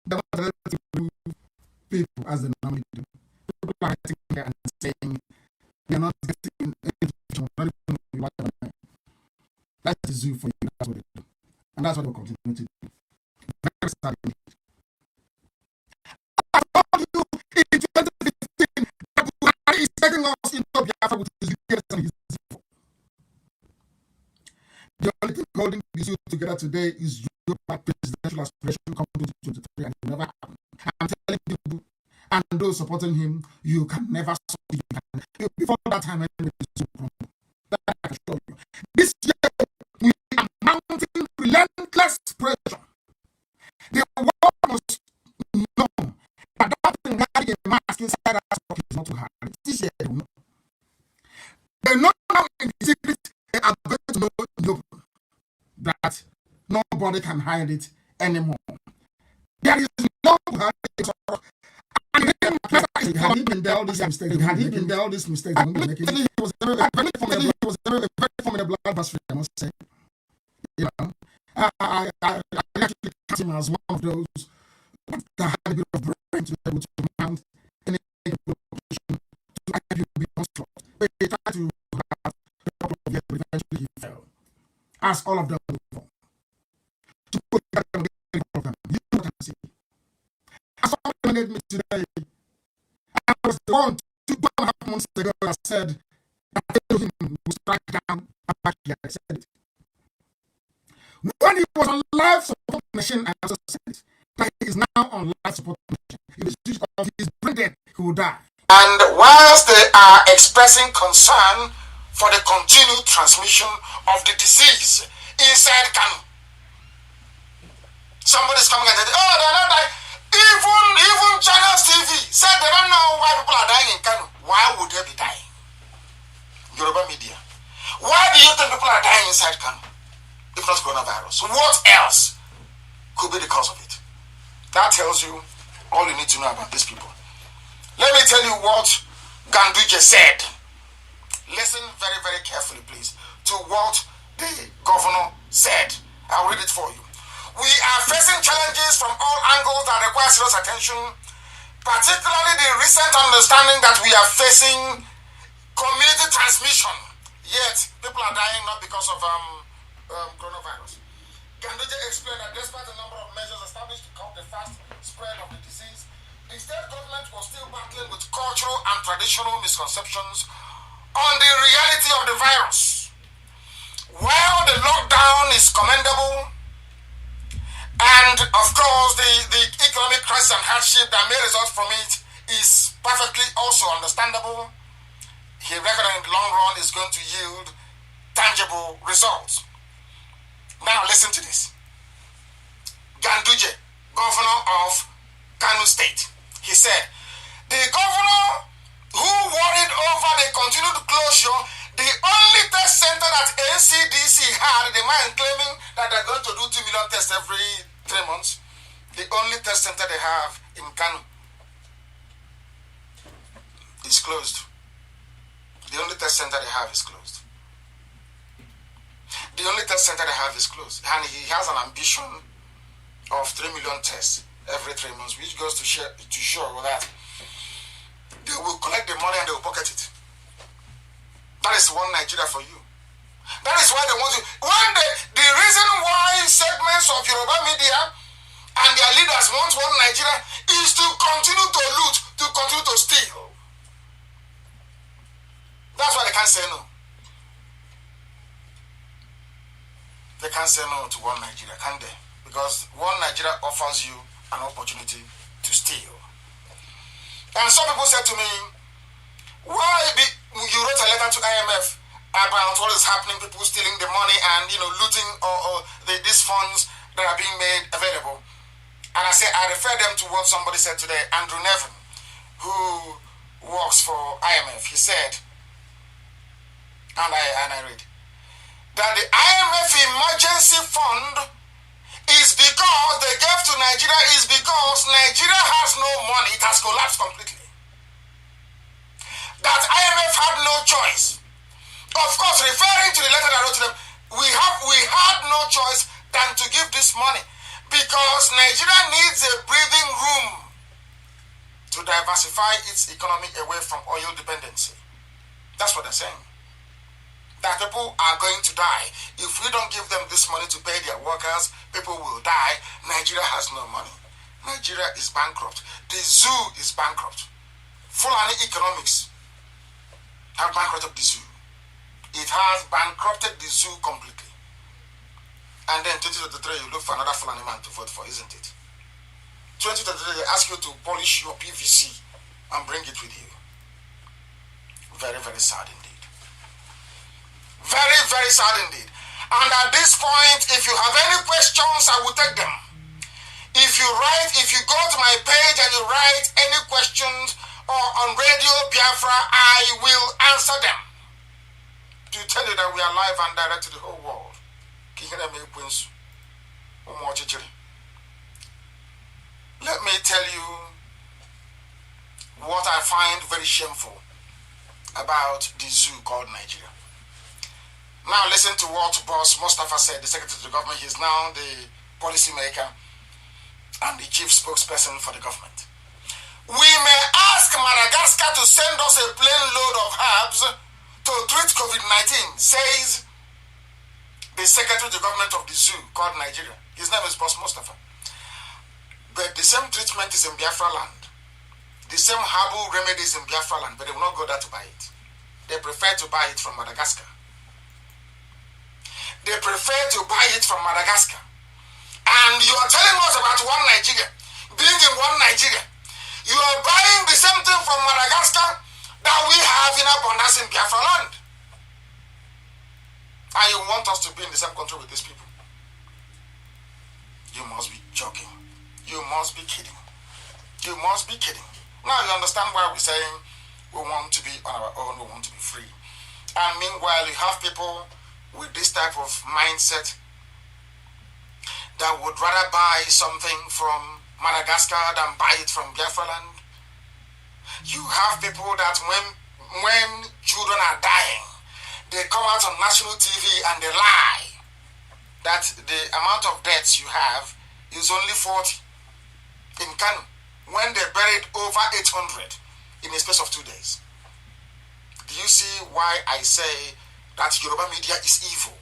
they want to remove people as they normally do. People are sitting there and saying they're not getting information. That's the zoo for you. That's what they do. And that's what we'll continue to do. Very sad. I told you in 2015 that Buhari is taking us into Biafra with his leaders and his evil. The only thing holding the zoo together today is your presidential aspiration coming to 2023, and it never happened. I'm telling you, and those supporting him, you can never succeed. Before that time, that I can show you. This year, we are mounting relentless pressure. The world must know that adopting a mask inside us is not too hard. This year, they know. They know now in the secret, they are going to know that nobody can hide it anymore. There is no hiding. Had he been there all these mistakes, he was very formidable adversary, I must say. You know, I actually count him as one of those that had a bit of brain to be able to mount any position to actually be onslaught. But he tried to have a couple of years, but eventually he fell. As all of them before. To put together all of them, you can see. As someone made me today, I was the one 2.5 months ago I said that him would strike down Apache. I said it. When he was on life support machine, I also said it. That he is now on life support machine. If it's of his brain dead, he will die. And whilst they are expressing concern for the continued transmission of the disease inside Kanu, somebody's coming and said, oh, they're not dying. Even China's TV said they don't know why people are dying in Kanu. Why would they be dying? Yoruba media. Why do you think people are dying inside Kanu? If not coronavirus. What else could be the cause of it? That tells you all you need to know about these people. Let me tell you what Ganduje said. Listen very, very carefully, please, to what the governor said. I'll read it for you. We are facing challenges from all angles that require serious attention, particularly the recent understanding that we are facing community transmission, yet people are dying not because of coronavirus. Ganduje explained that despite a number of measures established to curb the fast spread of the disease, the state government was still battling with cultural and traditional misconceptions on the reality of the virus. While the lockdown is commendable, and of course the economic crisis and hardship that may result from it is perfectly also understandable, he reckoned in the long run is going to yield tangible results. Now listen to this. Ganduje, governor of Kano State, he said, the governor who worried over the continued closure, the only test center that NCDC had, the man claiming that they're going to do 2 million tests every 3 months, the only test center they have in Kano is closed. The only test center they have is closed. The only test center they have is closed. And he has an ambition of 3 million tests every 3 months, which goes to show that they will collect the money and they will pocket it. That is one Nigeria for you. That is why they want to. The reason why segments of Yoruba media and their leaders want one Nigeria is to continue to loot, to continue to steal. That's why they can't say no. They can't say no to one Nigeria, can they? Because one Nigeria offers you an opportunity to steal. And some people said to me, why you wrote a letter to IMF about what is happening, people stealing the money and looting these funds that are being made available. And I said, I refer them to what somebody said today, Andrew Nevin, who works for IMF. He said, and I read, that the IMF emergency fund is because they gave to Nigeria is because Nigeria has no money. It has collapsed completely. That IMF had no choice. Of course, referring to the letter that I wrote to them, we had no choice than to give this money because Nigeria needs a breathing room to diversify its economy away from oil dependency. That's what they're saying. That people are going to die. If we don't give them this money to pay their workers, people will die. Nigeria has no money. Nigeria is bankrupt. The zoo is bankrupt. Fulani economics have bankrupted the zoo. It has bankrupted the zoo completely. And then 2023, you look for another Fulani man to vote for, isn't it? 2023, they ask you to polish your PVC and bring it with you. Very, very sad indeed. Very, very sad indeed. And at this point, if you have any questions, I will take them. If you go to my page and you write any questions or on Radio Biafra, I will answer them. To tell you that we are live and direct to the whole world. Let me tell you what I find very shameful about the zoo called Nigeria. Now listen to what Boss Mustafa said, the Secretary of the Government. He's now the policymaker and the chief spokesperson for the government. We may ask Madagascar to send us a plane load of herbs to treat COVID-19, says the Secretary of the Government of the zoo called Nigeria. His name is Boss Mustafa. But the same treatment is in Biafra land. The same herbal remedies in Biafra land, but they will not go there to buy it. They prefer to buy it from Madagascar. They prefer to buy it from Madagascar. And you are telling us about one Nigeria, being in one Nigeria. You are buying the same thing from Madagascar that we have in abundance in Biafra land. And you want us to be in the same country with these people. You must be joking. You must be kidding. You must be kidding. Now you understand why we're saying we want to be on our own, we want to be free. And meanwhile, you have people with this type of mindset that would rather buy something from Madagascar than buy it from Biafra land. You have people that when children are dying, they come out on national TV and they lie that the amount of deaths you have is only 40 in Kano. when they buried over 800 in a space of 2 days. Do you see why I say that Yoruba media is evil?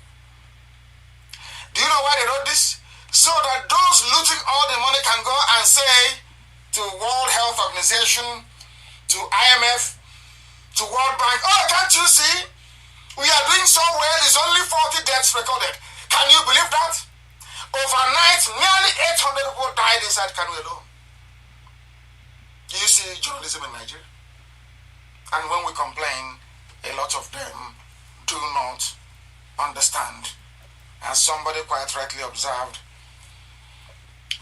Do you know why they wrote this? So that those looting all the money can go and say to World Health Organization, to IMF, to World Bank, oh, can't you see? We are doing so well, there's only 40 deaths recorded. Can you believe that? Overnight, nearly 800 people died inside Kanu alone. Do you see journalism in Nigeria? And when we complain, a lot of them do not understand. As somebody quite rightly observed,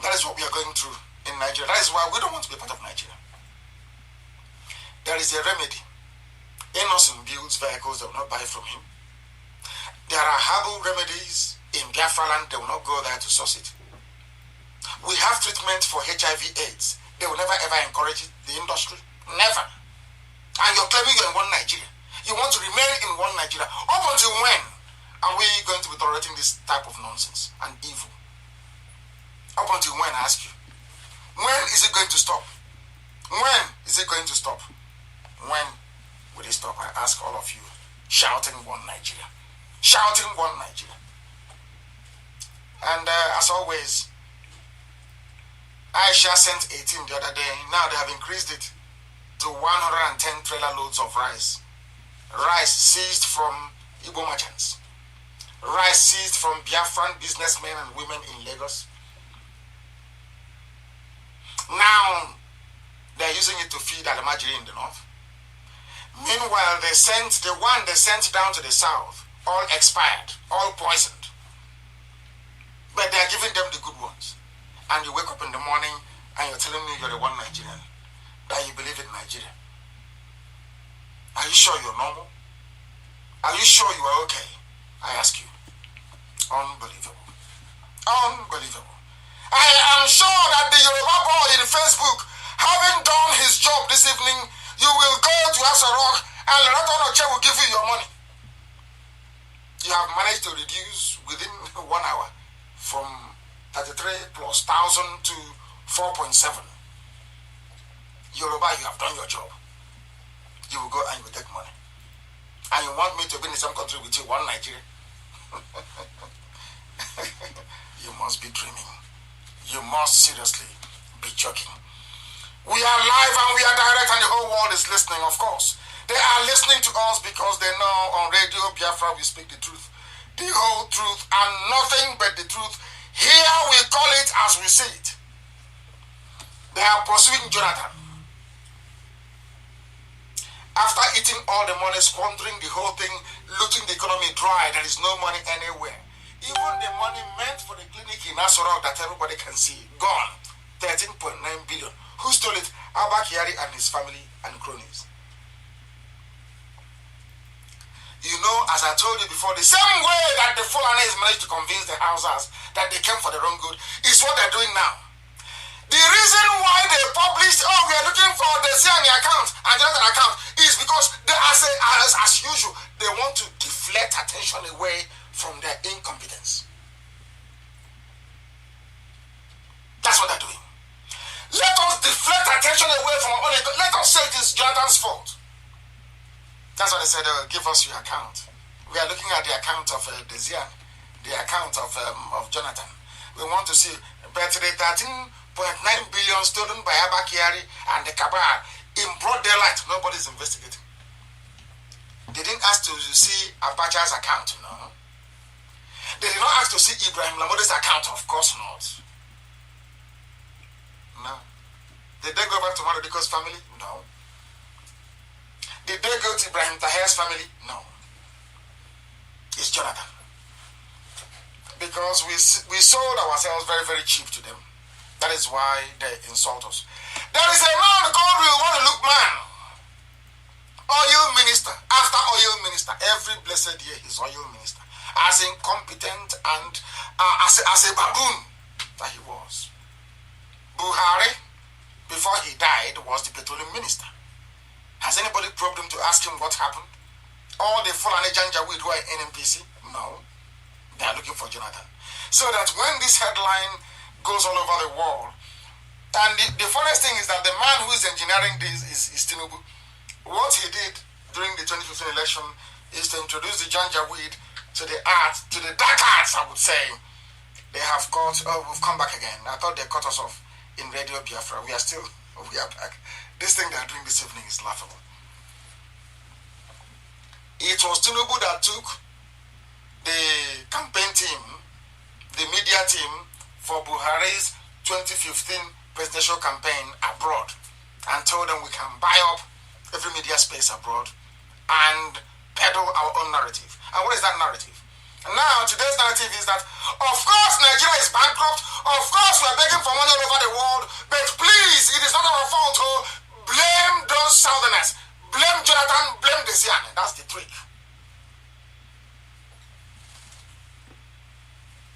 that is what we are going through in Nigeria. That is why we don't want to be part of Nigeria. There is a remedy. Innocent builds vehicles, they will not buy from him. There are herbal remedies in Biafra land, they will not go there to source it. We have treatment for HIV/AIDS. They will never ever encourage it, the industry. Never. And you're claiming you're in one Nigeria. You want to remain in one Nigeria. Up until when are we going to be tolerating this type of nonsense and evil? Up until when, I ask you? When is it going to stop? When is it going to stop? When will it stop? I ask all of you, shouting one Nigeria. Shouting one Nigeria. And as always, Aisha sent 18 the other day. Now they have increased it to 110 trailer loads of rice. Rice seized from Igbo merchants. Rice seized from Biafran businessmen and women in Lagos. Now, they're using it to feed Alamajiri in the north. Meanwhile, the one they sent down to the south, all expired, all poisoned. But they're giving them the good ones. And you wake up in the morning and you're telling me you're the one Nigerian, that you believe in Nigeria. Are you sure you're normal? Are you sure you are okay? I ask you. Unbelievable. Unbelievable. I am sure that the Yoruba boy in Facebook, having done his job this evening, you will go to Asarok and Lerato Noche will give you your money. You have managed to reduce within 1 hour from 33 plus 1,000 to 4.7. Yoruba, you have done your job. You will go and you will take money. And you want me to be in the same country with you, one Nigeria? You must be dreaming. You must seriously be joking. We are live and we are direct and the whole world is listening, of course. They are listening to us because they know on Radio Biafra we speak the truth. The whole truth and nothing but the truth. Here we call it as we see it. They are pursuing Jonathan. After eating all the money, squandering the whole thing, looting the economy dry, there is no money anywhere. Even the money meant for the clinic in Asorok that everybody can see, gone. 13.9 billion. Who stole it? Abba Kyari and his family and cronies. You know, as I told you before, the same way that the Fulanis managed to convince the Hausas that they came for the wrong good is what they're doing now. The reason why they published, oh, we are looking for the Ziani account and the other account is because they, as usual, they want to deflect attention away from their incompetence. That's what they're doing. Let us deflect attention away from our own. Let us say it is Jonathan's fault. That's what they said. Give us your account. We are looking at the account of Desian, the account of Jonathan. We want to see birthday 13.9 billion stolen by Abba Kyari and the cabal in broad daylight. Nobody's investigating. They didn't ask to see Abacha's account, no. They did not ask to see Ibrahim Lamode's account, of course not. No. Did they go back to Marodiko's family? No. Did they go to Ibrahim Tahir's family? No. It's Jonathan. Because we sold ourselves very, very cheap to them. That is why they insult us. There is a man called Real Man. Oil minister. After oil minister. Every blessed year he's oil minister. As incompetent and as a baboon that he was. Buhari, before he died, was the petroleum minister. Has anybody probed him to ask him what happened? All the Fulani Janjaweed who are in NMPC? No. They are looking for Jonathan. So that when this headline goes all over the world, And the funniest thing is that the man who is engineering this is Tinubu. What he did during the 2015 election is to introduce the Janja weed to the arts, to the dark arts, I would say. They have we've come back again. I thought they cut us off in Radio Biafra. We are back. This thing they are doing this evening is laughable. It was Tinubu that took the campaign team, the media team for Buhari's 2015 presidential campaign abroad and told them we can buy up every media space abroad and peddle our own narrative. And what is that narrative? And now today's narrative is that, of course, Nigeria is bankrupt. Of course, we're begging for money all over the world. But please, it is not our fault. Blame those Southerners. Blame Jonathan. Blame Desiane. That's the trick.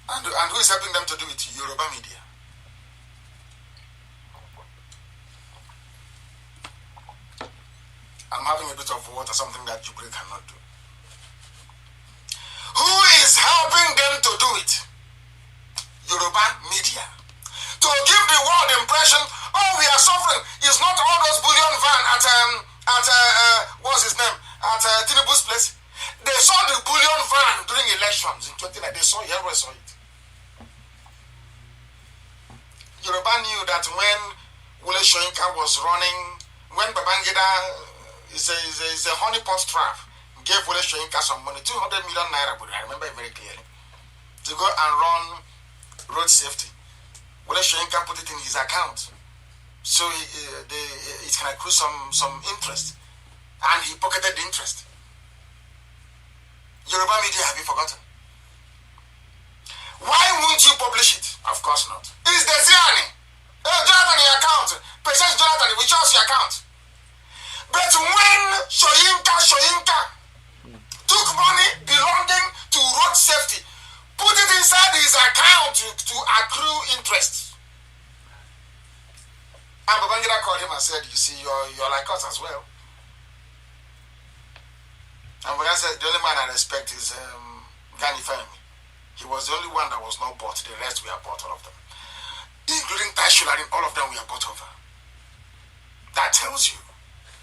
And who is helping them to do it? Yoruba media. I'm having a bit of water, something that Jubilee cannot do. Who is helping them to do it? Yoruba media. To give the world the impression, oh, we are suffering. It's not all those bullion van at what's his name? At Tinubu's place. They saw the bullion van during elections in 2019. They saw it, everyone saw it. Yoruba knew that when Wole Soyinka was running, when Babangida is a honeypot trap, gave Wole Soyinka some money, 200 million naira, but I remember it very clearly, to go and run road safety. Wole Soyinka put it in his account, so it can accrue some interest, and he pocketed the interest. Yoruba media, have you forgotten? Why won't you publish it? Of course not. It's Desiane. Jonathan, your account. President Jonathan, we trust your account. But when Soyinka took money belonging to road safety, put it inside his account to accrue interest. And Babangida called him and said, you see, you're like us as well. And when I said, the only man I respect is Gani Femi. He was the only one that was not bought. The rest we are bought, all of them. Including Taishulari, all of them we are bought over. That tells you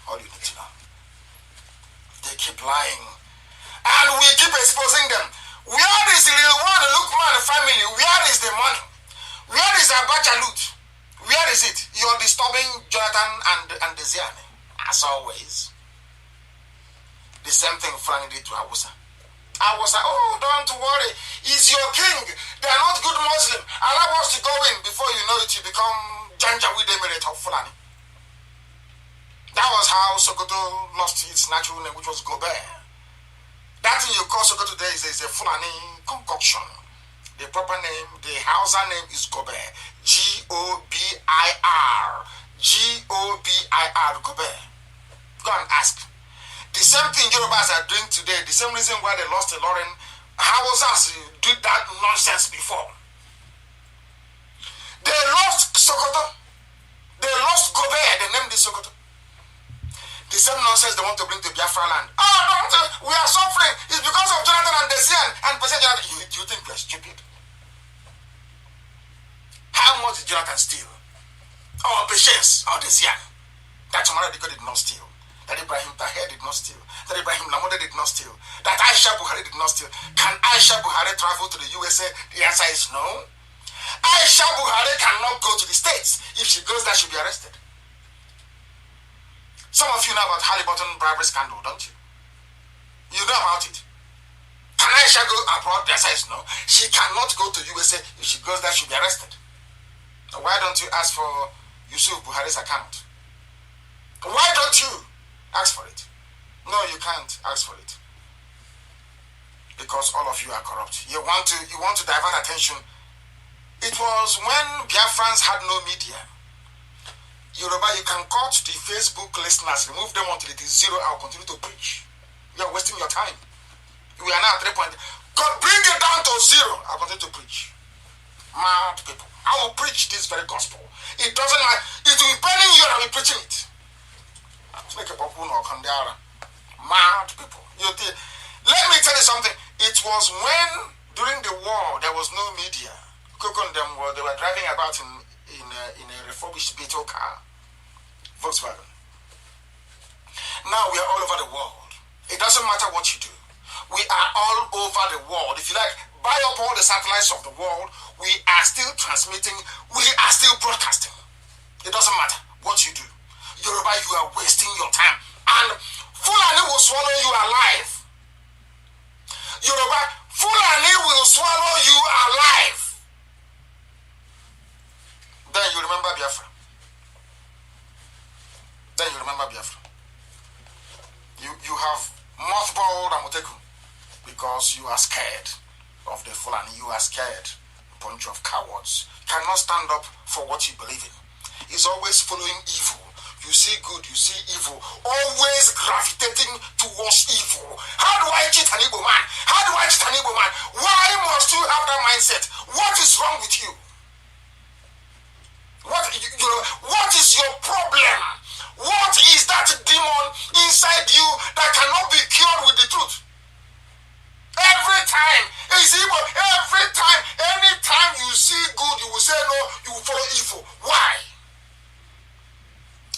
all you need to know. They keep lying. And we keep exposing them. Where is the one Lukman family? Where is the money? Where is Abacha loot? Where is it? You're disturbing Jonathan and Desiane. As always. The same thing Frank did to Awusa. I was like, oh, don't worry. He's your king. They are not good Muslim. Allow us to go in. Before you know it, you become Janjaweed Emirate of Fulani. That was how Sokoto lost its natural name, which was Gobert. That thing you call Sokoto today is a Fulani concoction. The proper name, the Hausa name is Gobert. G-O-B-I-R. G-O-B-I-R, Gobert. Go and ask. The same thing Yorubas are doing today, the same reason why they lost the Lauren, Hausas did that nonsense before. They lost Sokoto. They lost Gobert, they named it Sokoto. The same nonsense they want to bring to Biafra land. Oh, we are suffering. It's because of Jonathan and Desiane and President Jonathan. You think we are stupid? How much did Jonathan steal? Or Patience or Desiane? That Omar Diko did not steal. That Ibrahim Taher did not steal. That Ibrahim Lamode did not steal. That Aisha Buhari did not steal. Can Aisha Buhari travel to the USA? The answer is no. Aisha Buhari cannot go to the States. If she goes there, she'll be arrested. Some of you know about Halliburton bribery scandal, don't you? You know about it. Can Aisha go abroad? The answer is no. She cannot go to USA. If she goes there, she'll be arrested. So why don't you ask for Yusuf Buhari's account? Why don't you ask for it? No, you can't ask for it. Because all of you are corrupt. You want to divert attention. It was when Biafrans had no media. Yoruba, you can cut the Facebook listeners, remove them until it is zero. I'll continue to preach. You're wasting your time. We are now at 3 point. God, bring it down to zero. I'll continue to preach. Mad people. I will preach this very gospel. It doesn't matter. It will be paining you and I'll be preaching it. Make a popular or Kandara. Mad people. Let me tell you something. It was when, during the war, there was no media. Coco and them they were driving about in in a refurbished Beetle car, Volkswagen. Now we are all over the world. It doesn't matter what you do. We are all over the world. If you like, buy up all the satellites of the world. We are still transmitting. We are still broadcasting. It doesn't matter what you do. Yoruba, you are wasting your time. And Fulani will swallow you alive. Yoruba, Fulani will swallow you alive. Then you remember Biafra. Then you remember Biafra. You have mothballed Amoteku because you are scared of the Fulani. You are scared. A bunch of cowards. Cannot stand up for what you believe in. It's always following evil. You see good, you see evil. Always gravitating towards evil. How do I cheat an Igbo man? How do I cheat an Igbo man? Why must you have that mindset? What is wrong with you? What is your problem? What is that demon inside you that cannot be cured with the truth? Every time, anytime you see good, you will say no, you will follow evil. Why?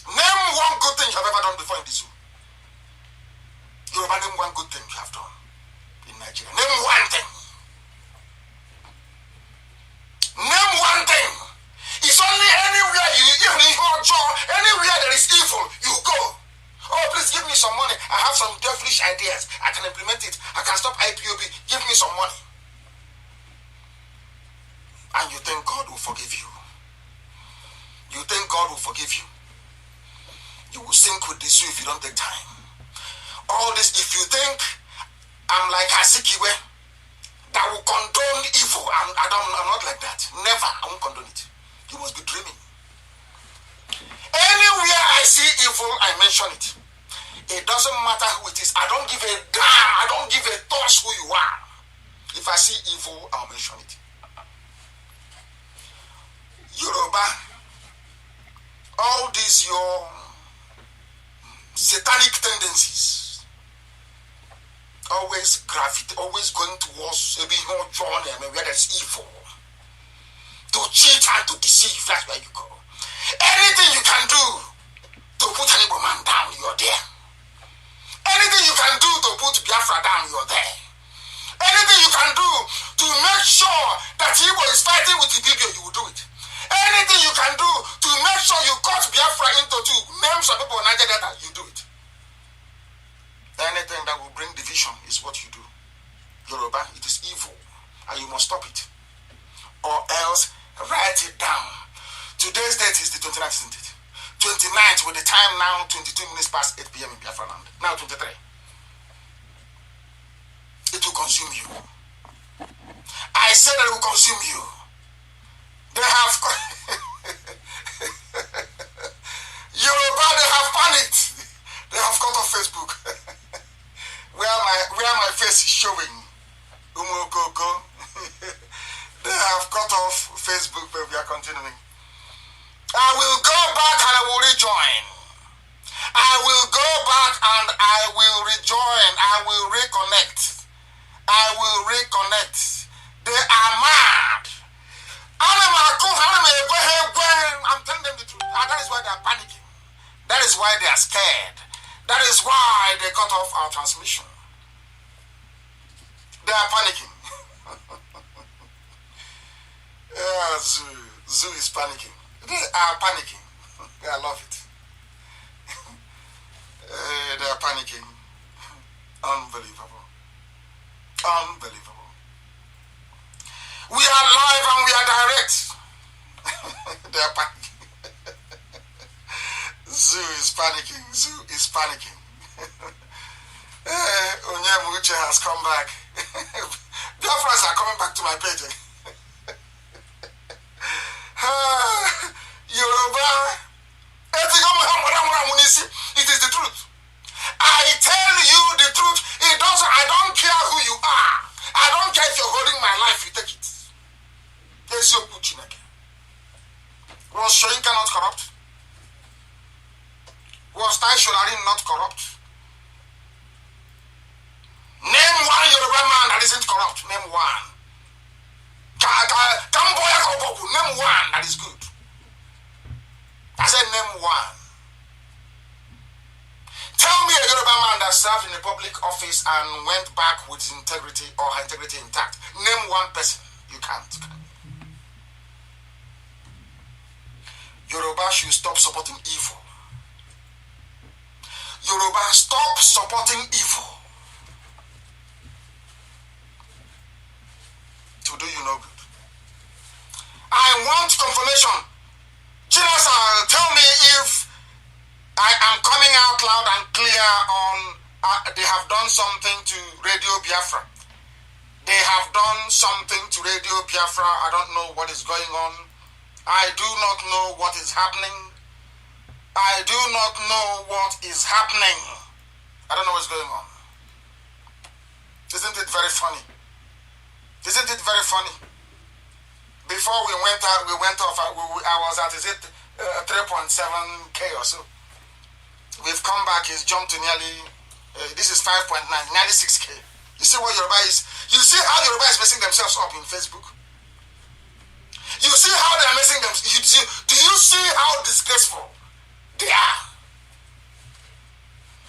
Name one good thing you have ever done before in this zoo. Yoruba, name one good thing you have done in Nigeria. Name one thing. Name one thing. It's only anywhere anywhere there is evil, you go. Oh, please give me some money. I have some devilish ideas. I can implement it. I can stop IPOB. Give me some money. And you think God will forgive you. You think God will forgive you. You will sink with this if you don't take time. All this, if you think I'm like Azikiwe, that will condone evil, I'm not like that. Never. I won't condone it. You must be dreaming. Anywhere I see evil, I mention it. It doesn't matter who it is. I don't give a damn. I don't give a toss who you are. If I see evil, I'll mention it. Yoruba, all these your satanic tendencies, always going towards where there's evil. To cheat and to deceive, that's where you go. Anything you can do to put an Igbo man down, you're there. Anything you can do to put Biafra down, you're there. Anything you can do to make sure that Igbo is fighting with the Ibibio, you will do it. Anything you can do to make sure you cut Biafra into two, name some people in Nigeria that you do it. Anything that will bring division is what you do. Yoruba, it is evil, and you must stop it. Or else, write it down. Today's date is the 29th, isn't it? 29th, with the time now 22 minutes past 8 p.m. in Biafra land. Now 23. It will consume you. I said that it will consume you. They have Yoruba, they have panicked. They have cut off Facebook. where my face is showing. Umokoko. They have cut off Facebook, but we are continuing. I will go back and I will rejoin. I will go back and I will rejoin. I will reconnect. I will reconnect. They are mad. I'm telling them the truth. And that is why they are panicking. That is why they are scared. That is why they cut off our transmission. They are panicking. Yeah, Zoo is panicking. They are panicking. I love it. They are panicking. Unbelievable. Unbelievable. We are live and we are direct. They are panicking. Zoo is panicking. Zoo is panicking. Onyemuche has come back. Biafras are coming back to my page. Yoruba, it is the truth. I tell you the truth. I don't care who you are. I don't care if you're holding my life, you take it. There's your Puchineke. Was Shoinka not corrupt? Was Tai Sholarin not corrupt? Name one Yoruba man that isn't corrupt. Name one. Name one that is good. a public office and went back with integrity or her integrity intact? Name one person. You can't. Yoruba should stop supporting evil. Yoruba, stop supporting evil. To do you no good. I want confirmation. Chinas, tell me if I am coming out loud and clear on they have done something to Radio Biafra. They have done something to Radio Biafra. I don't know what is going on. I do not know what is happening. I do not know what is happening. I don't know what's going on. Isn't it very funny? Isn't it very funny? Before we went off, I was at, 3.7K or so. We've come back, it's jumped to nearly, this is 5.9, nearly 6K. You see what Yoruba is? You see how Yoruba is messing themselves up in Facebook? You see how they are messing themselves? Do you see how disgraceful they are?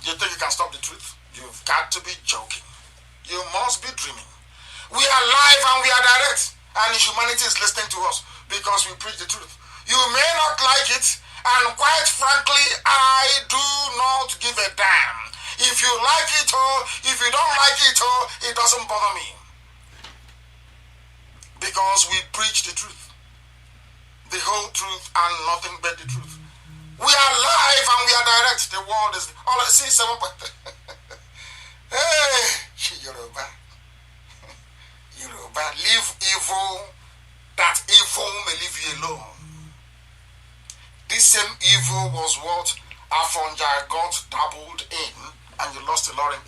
You think you can stop the truth? You've got to be joking. You must be dreaming. We are live and we are direct, and humanity is listening to us because we preach the truth. You may not like it, and quite frankly, I do not give a damn. If you like it or if you don't like it or it doesn't bother me. Because we preach the truth. The whole truth and nothing but the truth. We are live and we are direct. The world is all I see 7. Hey, Yoruba. Yoruba, leave evil, that evil may leave you alone. This same evil was what Afonja got dabbled in, and you lost a lot.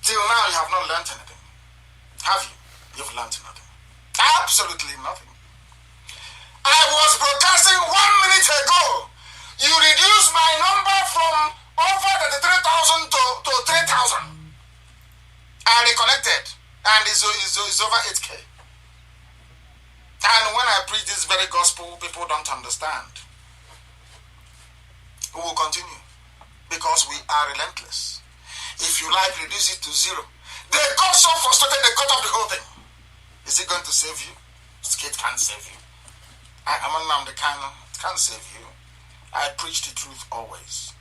Till now, you have not learned anything. Have you? You've learned nothing. Absolutely nothing. I was broadcasting 1 minute ago. You reduced my number from over 33,000 to 3,000. I reconnected, and it's over 8K. And when I preach this very gospel, people don't understand. We will continue because we are relentless. If you like, reduce it to 0. They got so frustrated, they cut off the whole thing. Is it going to save you? Skate can't save you. I'm Nnamdi Kanu. It can't save you. I preach the truth always.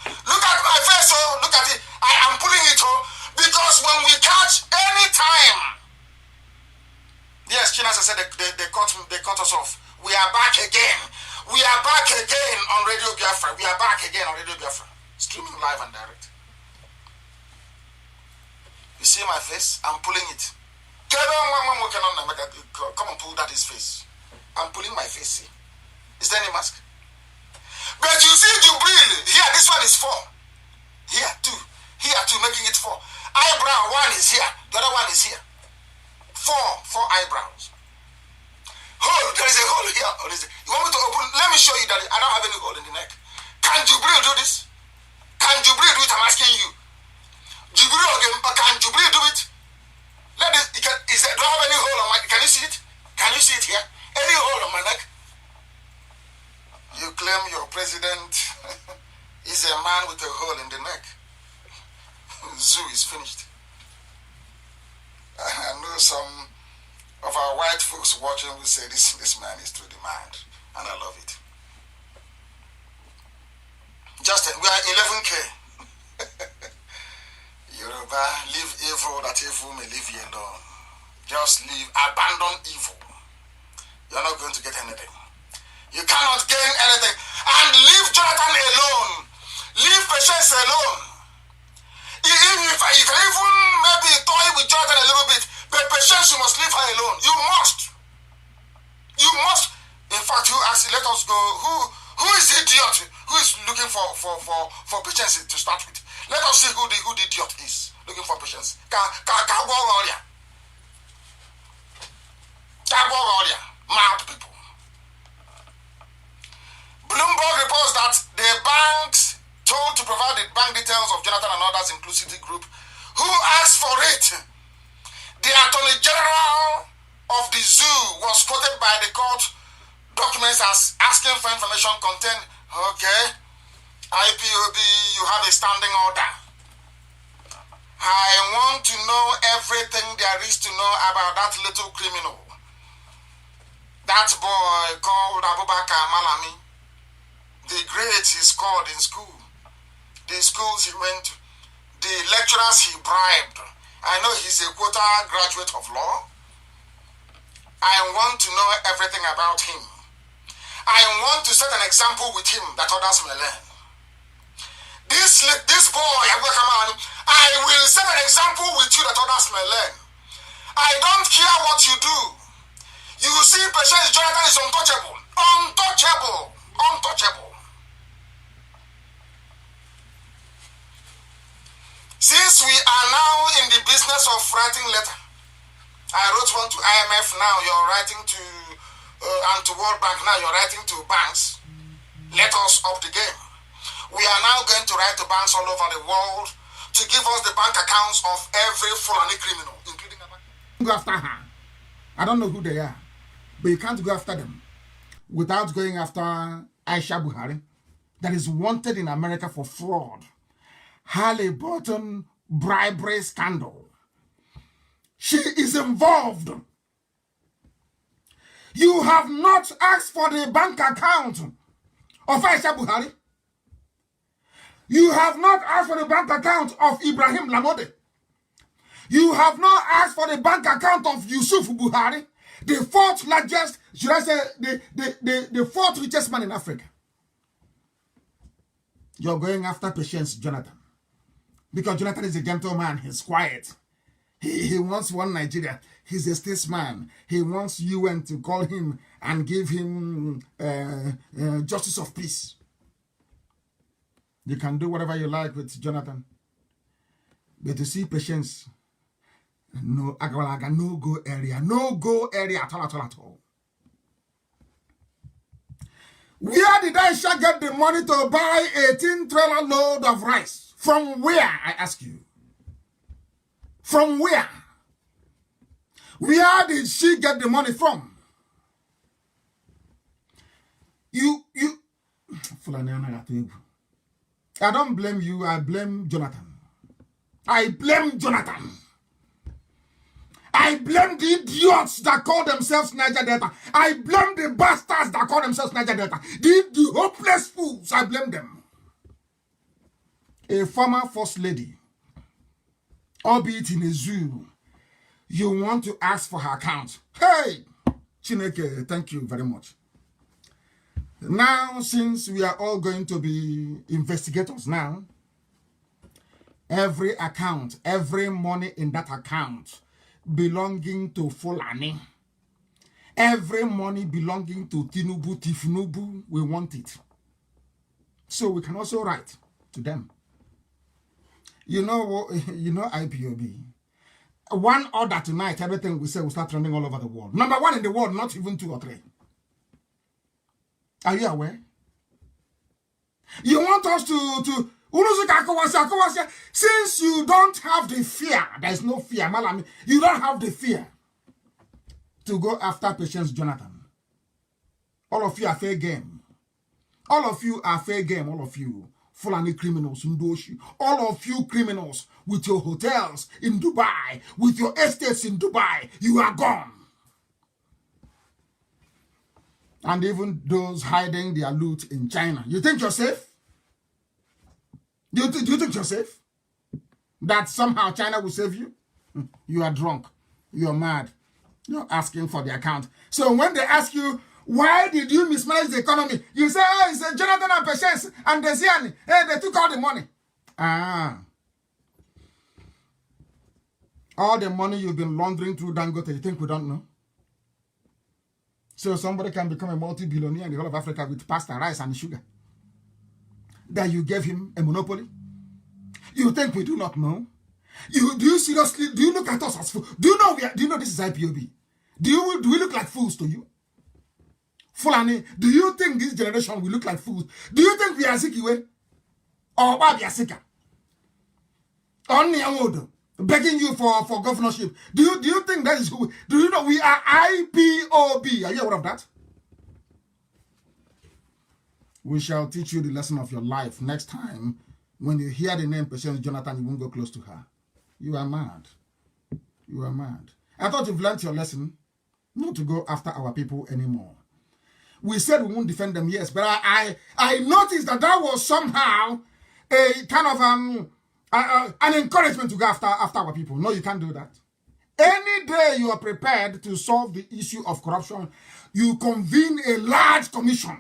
Look at my face, oh, look at it. I am pulling it, oh, because when we catch any time, yes, Chinas said they cut us off. We are back again. We are back again on Radio Biafra. We are back again on Radio Biafra. Streaming live and direct. You see my face? I'm pulling it. Come and pull that his face. I'm pulling my face, see? Is there any mask? But you see Jubril, here, this one is 4. Here, 2. Here, 2, making it 4. Eyebrow, 1 is here. The other one is here. 4 eyebrows. Hole, there is a hole here. You want me to open? Let me show you that I don't have any hole in the neck. Can Jubril do this? Can Jubril do it? I'm asking you. Jubril again, can Jubril do it? Do I have any hole on my neck? Can you see it? Can you see it here? Any hole on my neck? You claim your president is a man with a hole in the neck. Zoo is finished. I know some of our white folks watching will say this man is through the mind, and I love it. Justin, we are 11K. Yoruba, leave evil that evil may leave you alone. Just leave, abandon evil. You're not going to get anything. You cannot gain anything. And leave Jonathan alone. Leave Patience alone. You can even maybe toy with Jonathan a little bit, but Patience, you must leave her alone. You must. You must. In fact, you ask, let us go. Who is the idiot who is looking for Patience to start with? Let us see who the idiot is looking for Patience. Mad people. Bloomberg reports that the banks told to provide the bank details of Jonathan and others, including Citigroup, who asked for it. The Attorney General of the zoo was quoted by the court documents as asking for information contained. Okay. IPOB, you have a standing order. I want to know everything there is to know about that little criminal. That boy called Abubakar Malami. The grades he scored in school. The schools he went to. The lecturers he bribed. I know he's a quota graduate of law. I want to know everything about him. I want to set an example with him that others may learn. This boy, I will set an example with you that others may learn. I don't care what you do. You see, Patience Jonathan is untouchable. Untouchable. Untouchable. Since we are now in the business of writing letter, I wrote one to IMF, now you're writing to, and to World Bank, now you're writing to banks. Let us up the game. We are now going to write to banks all over the world to give us the bank accounts of every Fulani criminal, including go after her. I don't know who they are, but you can't go after them without going after Aisha Buhari, that is wanted in America for fraud. Halliburton bribery scandal. She is involved. You have not asked for the bank account of Aisha Buhari. You have not asked for the bank account of Ibrahim Lamode. You have not asked for the bank account of Yusuf Buhari, the fourth largest, should I say, the fourth richest man in Africa. You're going after Patience Jonathan. Because Jonathan is a gentleman, he's quiet. He wants one Nigeria. He's a statesman. He wants UN to call him and give him justice of peace. You can do whatever you like with Jonathan. But to see Patience, no Agwalaga, no go area. No go area at all. Where did Aisha get the money to buy 18-trailer load of rice? From where, I ask you? From where? Where did she get the money from? I don't blame you, I blame Jonathan. I blame Jonathan. I blame the idiots that call themselves Niger Delta. I blame the bastards that call themselves Niger Delta. The hopeless fools, I blame them. A former first lady, albeit in a zoo, you want to ask for her account. Hey, Chineke, thank you very much. Now, since we are all going to be investigators now, every account, every money in that account belonging to Fulani, every money belonging to Tinubu, Tifnubu, we want it. So we can also write to them. You know IPOB. One order tonight, everything we say will start trending all over the world. Number one in the world, not even 2 or 3. Are you aware? You want us to since you don't have the fear, there's no fear, Malami, you don't have the fear to go after Patience Jonathan. All of you are fair game. All of you are fair game, all of you. Fulani criminals, Ndoshi. All of you criminals with your hotels in Dubai, with your estates in Dubai, you are gone. And even those hiding their loot in China. You think you're safe? Do you think you're safe? That somehow China will save you? You are drunk. You're mad. You're asking for the account. So when they ask you, why did you mismanage the economy? You say, oh, it's Jonathan and Patience and Desiani. Hey, they took all the money. All the money you've been laundering through Dangote, you think we don't know? So somebody can become a multi-billionaire in the whole of Africa with pasta, rice, and sugar. That you gave him a monopoly? You think we do not know? Do you seriously, do you look at us as fools? Do you know this is IPOB? Do we look like fools to you? Fulani, do you think this generation will look like fools? Do you think we are Zikiwe? Or Babiasika? Only Amodo, begging you for governorship. Do you think that is who? Do you know we are IPOB? Are you aware of that? We shall teach you the lesson of your life next time. When you hear the name Patience Jonathan, you won't go close to her. You are mad. You are mad. I thought you've learned your lesson not to go after our people anymore. We said we won't defend them, yes, but I noticed that was somehow a kind of an encouragement to go after our people. No, you can't do that. Any day you are prepared to solve the issue of corruption, you convene a large commission,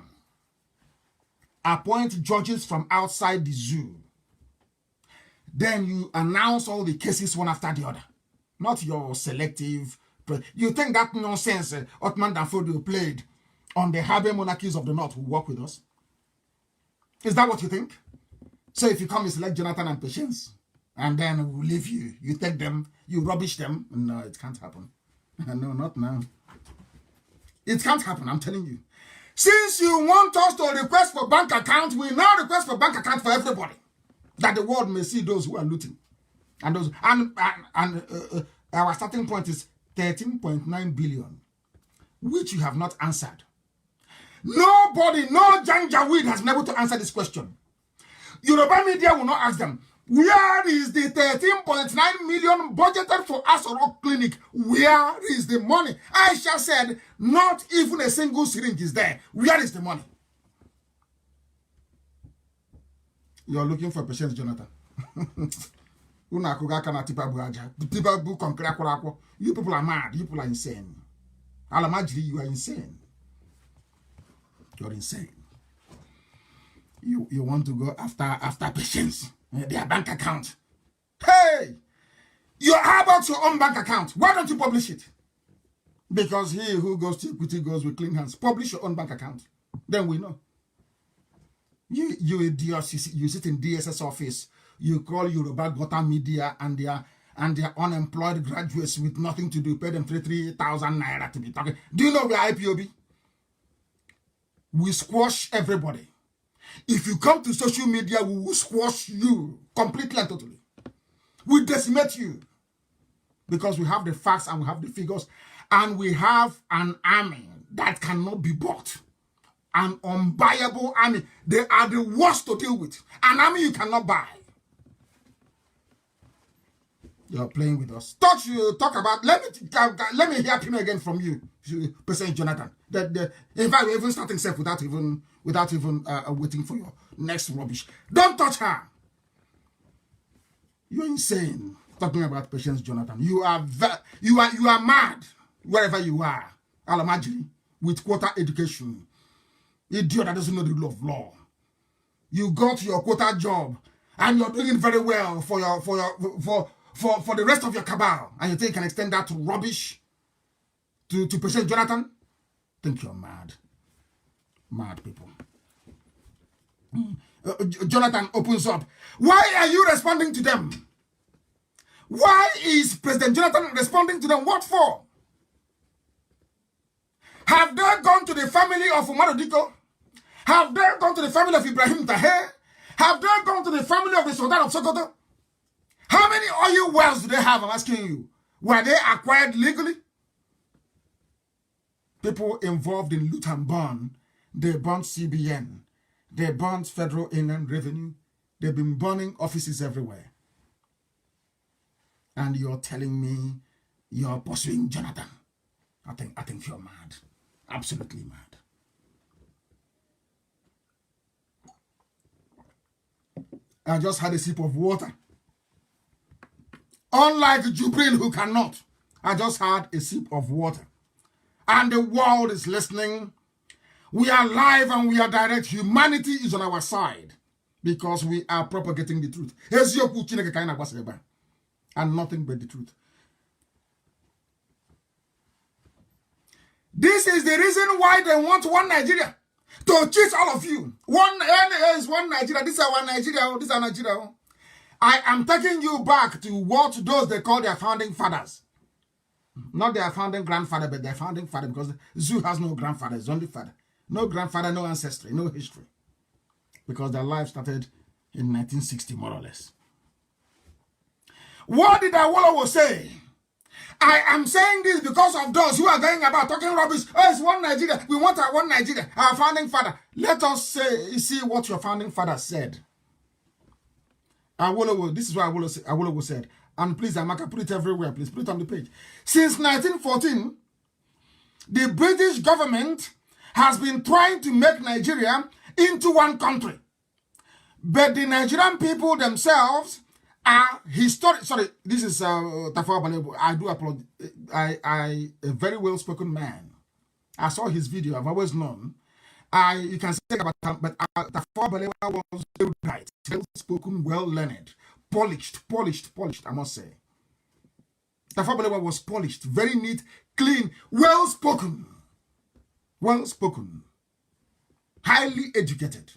appoint judges from outside the zoo. Then you announce all the cases one after the other. Not your selective. You think that nonsense Ottoman Danfodio played on the Habe monarchies of the North will work with us? Is that what you think? So if you come and select Jonathan and Patience, and then we'll leave you, you take them, you rubbish them. No, it can't happen. No, not now. It can't happen, I'm telling you. Since you want us to request for bank account, we now request for bank account for everybody, that the world may see those who are looting. And those our starting point is 13.9 billion, which you have not answered. Nobody, no Janjaweed has been able to answer this question. Yoruba media will not ask them, where is the 13.9 million budgeted for Asoro Clinic? Where is the money? Aisha said, not even a single syringe is there. Where is the money? You're looking for Patience Jonathan. You people are mad. You people are insane. Alamajiri, you are insane. You're insane. You want to go after Patience, their bank account. Hey! How about your own bank account? Why don't you publish it? Because he who goes to equity goes with clean hands. Publish your own bank account. Then we know. You idiots, you sit in DSS office. You call Yoruba Gota Media and their unemployed graduates with nothing to do. Pay them 3,000 naira to be talking. Do you know we are IPOB? We squash everybody. If you come to social media, we will squash you completely and totally. We decimate you. Because we have the facts and we have the figures. And we have an army that cannot be bought. An unbuyable army. They are the worst to deal with. An army you cannot buy. You're playing with us. Talk about. Let me hear him again from you, President Jonathan. In fact, we're even starting self without even waiting for your next rubbish. Don't touch her. You're insane. Talking about Patience Jonathan. You are mad wherever you are. Alamajiri with quota education. Idiot that doesn't know the rule of law. You got your quota job and you're doing it very well for the rest of your cabal, and you think you can extend that to rubbish to Patience Jonathan? Think you're mad. Mad people. Jonathan opens up. Why are you responding to them? Why is President Jonathan responding to them? What for? Have they gone to the family of Umaru Diko? Have they gone to the family of Ibrahim Taher? Have they gone to the family of the Sultan of Sokoto? How many oil wells do they have? I'm asking you. Were they acquired legally? People involved in loot and burn. They burnt CBN. They burnt Federal Inland Revenue. They've been burning offices everywhere. And you're telling me you're pursuing Jonathan. I think you're mad. Absolutely mad. I just had a sip of water. Unlike Jubril who cannot. I just had a sip of water. And the world is listening. We are live and we are direct. Humanity is on our side. Because we are propagating the truth. And nothing but the truth. This is the reason why they want one Nigeria. To cheat all of you. One is one Nigeria. This is our Nigeria. This is our Nigeria. I am taking you back to what those they call their founding fathers. Not their founding grandfather, but their founding father, because Zoo has no grandfather, it's only father. No grandfather, no ancestry, no history. Because their life started in 1960, more or less. What did Awolowo say? I am saying this because of those who are going about talking rubbish. Oh, it's one Nigeria. We want our one Nigeria. Our founding father. Let us see what your founding father said. This is what Awolowo said. And please, Amaka, put it everywhere. Please put it on the page. Since 1914, the British government has been trying to make Nigeria into one country. But the Nigerian people themselves are historic. Sorry, this is Tafawa Balewa. I do applaud. A very well-spoken man. I saw his video. I've always known. You can say about him, but Tafawa Balewa was right, well-spoken, well-learned, polished, I must say. Tafawa Balewa was polished, very neat, clean, well-spoken, highly educated.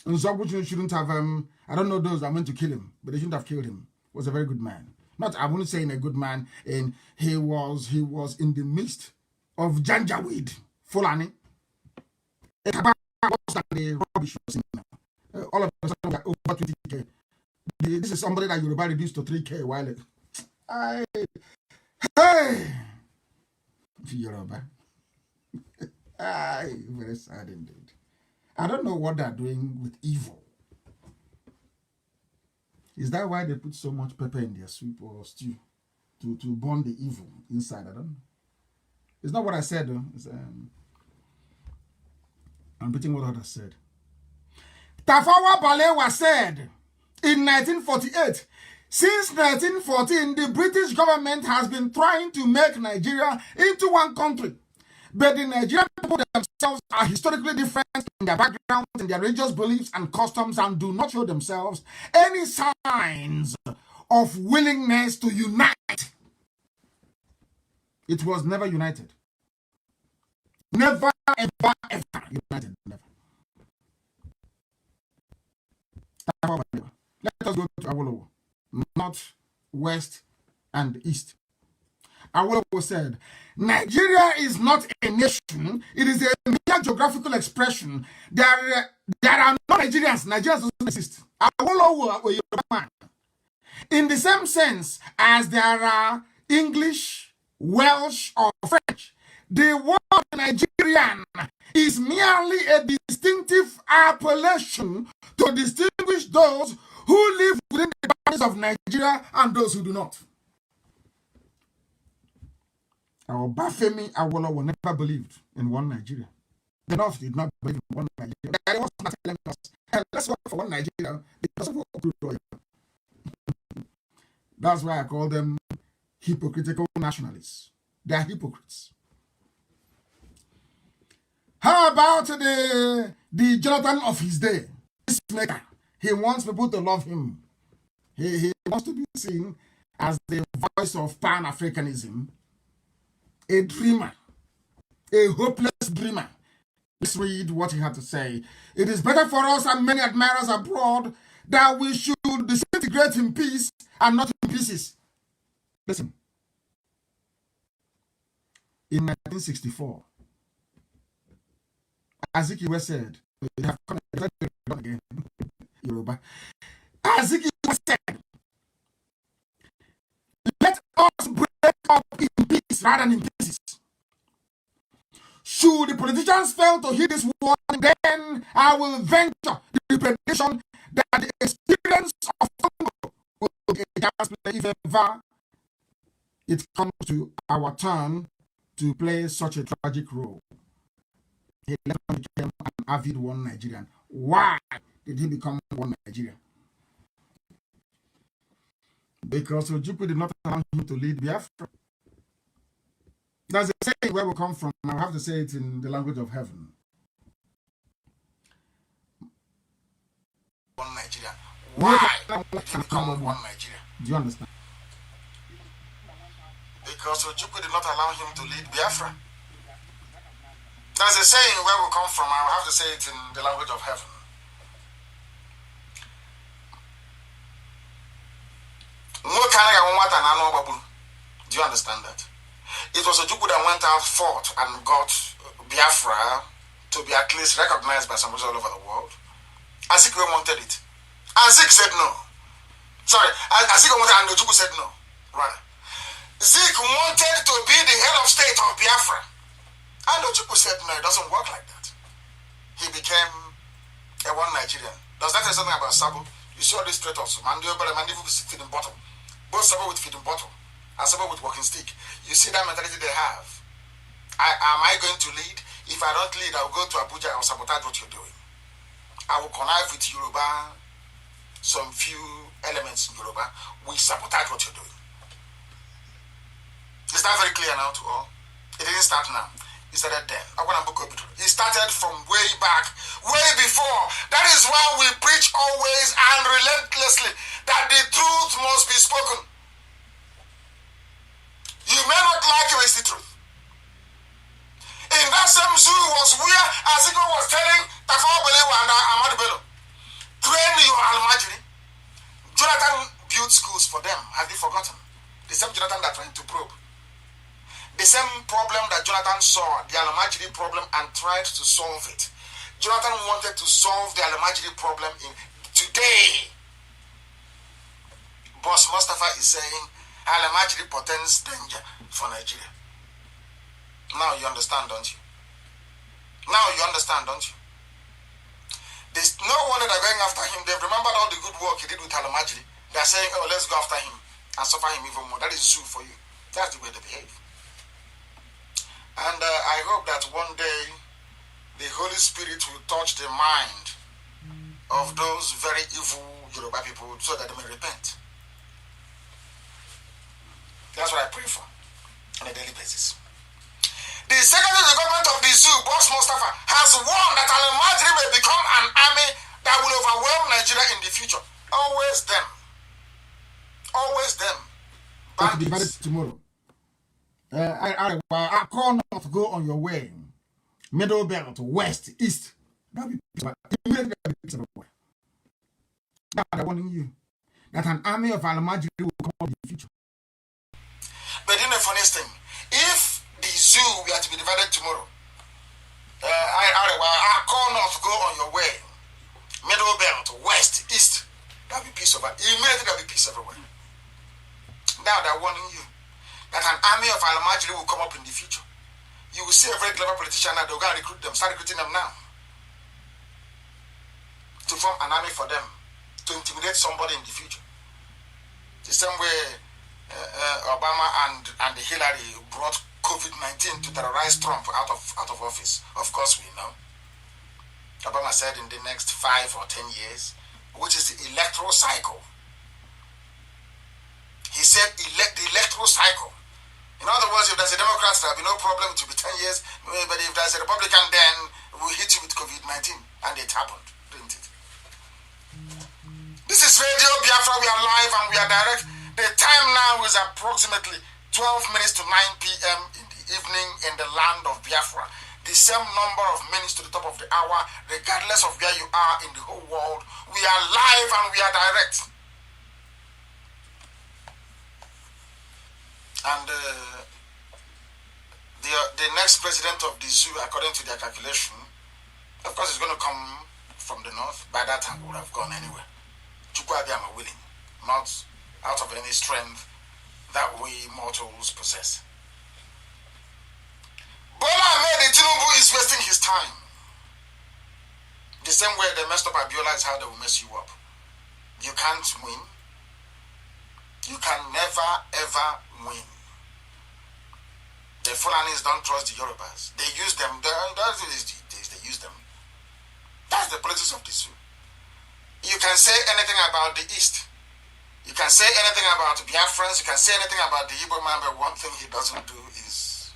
And so shouldn't have, I don't know those that meant to kill him, but they shouldn't have killed him. He was a very good man. Not, I wouldn't say in a good man, and he was in the midst of Janjaweed, Fulani. The rubbish was in now. All of a sudden, we are over 20K. This is somebody that Yoruba reduced to 3K a while ago. Hey! Yoruba. Very sad indeed. I don't know what they're doing with evil. Is that why they put so much pepper in their soup or stew? To burn the evil inside? I don't know. It's not what I said, though. I'm repeating what others said. Tafawa Balewa said in 1948, since 1914, the British government has been trying to make Nigeria into one country. But the Nigerian people themselves are historically different in their backgrounds, in their religious beliefs and customs, and do not show themselves any signs of willingness to unite. It was never united. Never, ever, ever united. Never. Let us go to Awolowo. North, west, and east. Awolowo said, Nigeria is not a nation. It is a mere geographical expression. There are no Nigerians. Nigerians don't exist. Awolowo, a man. In the same sense as there are English, Welsh, or French, the word Nigerian is merely a distinctive appellation to distinguish those who live within the boundaries of Nigeria and those who do not. Our Bafemi Awolowo never believed in one Nigeria. The North did not believe in one Nigeria. They was not telling us, hey, let's work for one Nigeria because of what. That's why I call them hypocritical nationalists. They are hypocrites. How about the Jonathan of his day? This maker. He wants people to love him. He wants to be seen as the voice of Pan-Africanism. A dreamer, a hopeless dreamer. Let's read what he had to say. It is better for us and many admirers abroad that we should disintegrate in peace and not in pieces. Listen. In 1964, Azikiwe said, we have come again, Yoruba. Azikiwe said, let us break up in peace rather than in pieces. Should the politicians fail to heed this warning, then I will venture the prediction that the experience of Congo will be a chance play if ever it comes to our turn to play such a tragic role. He became an avid one Nigerian. Why did he become one Nigerian? Because Ojukwu did not allow him to lead Biafra. That's a saying where we come from. I have to say it in the language of heaven. One Nigeria. Why did he become one Nigeria? Do you understand? Because Ojukwu did not allow him to lead Biafra. That's a saying where we come from. I have to say it in the language of heaven. Do you understand that? It was Ojukwu that went out, fought, and got Biafra to be at least recognized by somebody all over the world. Azikiwe wanted it. Azik said no. Sorry, Azikiwe wanted it and Ojukwu said no. Right. Zik wanted to be the head of state of Biafra. And Ojukwu said, no, it doesn't work like that. He became a one Nigerian. Does that say something about Sabo? You saw this threat also. Mandio with feeding bottle. Both Sabo with feeding bottle and Sabo with walking stick. You see that mentality they have. Am I going to lead? If I don't lead, I will go to Abuja and sabotage what you're doing. I will connive with Yoruba, some few elements in Yoruba. We sabotage what you're doing. Is that very clear now to all? It didn't start now. It started then. It started from way back, way before. That is why we preach always and relentlessly that the truth must be spoken. You may not like it, it's the truth. In that same zoo was where Aziko was telling Tafawa Balewa and Ahmadu Bello, train your Almajiri. Jonathan built schools for them. Have you forgotten? The same Jonathan that went to probe. The same problem that Jonathan saw, the Almajiri problem, and tried to solve it. Jonathan wanted to solve the Almajiri problem in today. Boss Mustafa is saying Almajiri portends danger for Nigeria. Now you understand, don't you? Now you understand, don't you? There's no wonder they're going after him. They've remembered all the good work he did with Almajiri. They're saying, oh, let's go after him and suffer him even more. That is zoo for you. That's the way they behave. And I hope that one day the Holy Spirit will touch the mind of those very evil Yoruba people so that they may repent. That's what I pray for on a daily basis. The Secretary of the Government of the Zoo, Boss Mustafa, has warned that Al-Majri may become an army that will overwhelm Nigeria in the future. Always them. Always them. To be divided tomorrow. I call not to go on your way. Middle belt, west, east. That'll be peace everywhere. Now I'm warning you that an army of Al-Majri will come in the future. But you know the funniest thing, if the zoo were to be divided tomorrow, I call not to go on your way. Middle belt, west, east. That'll be peace over. Immediately there'll be peace everywhere. Now they're warning you that an army of Al-Majri will come up in the future. You will see a very clever politician now, they'll go and recruit them, start recruiting them now. To form an army for them, to intimidate somebody in the future. The same way Obama and Hillary brought COVID-19 to terrorize Trump out of office. Of course we know. Obama said in the next 5 or 10 years, which is the electoral cycle. He said the electoral cycle. In other words, if there's a Democrat, there'll be no problem, it will be 10 years. But if there's a Republican, then we'll hit you with COVID-19. And it happened, didn't it? This is Radio Biafra. We are live and we are direct. The time now is approximately 12 minutes to 9 p.m. in the evening in the land of Biafra. The same number of minutes to the top of the hour, regardless of where you are in the whole world. We are live and we are direct. And the next president of the zoo, according to their calculation, of course, is going to come from the north. By that time, we would have gone anywhere. Chukwuabiama willing, not out of any strength that we mortals possess. Bola Ahmed Tinubu is wasting his time. The same way they messed up Abiola is how they will mess you up. You can't win. You can never, ever win. The Fulanis don't trust the Yorubas. They use them. They use them. That's the politics of the zoo. You can say anything about the East. You can say anything about Biafrans. You can say anything about the Igbo man, but one thing he doesn't do is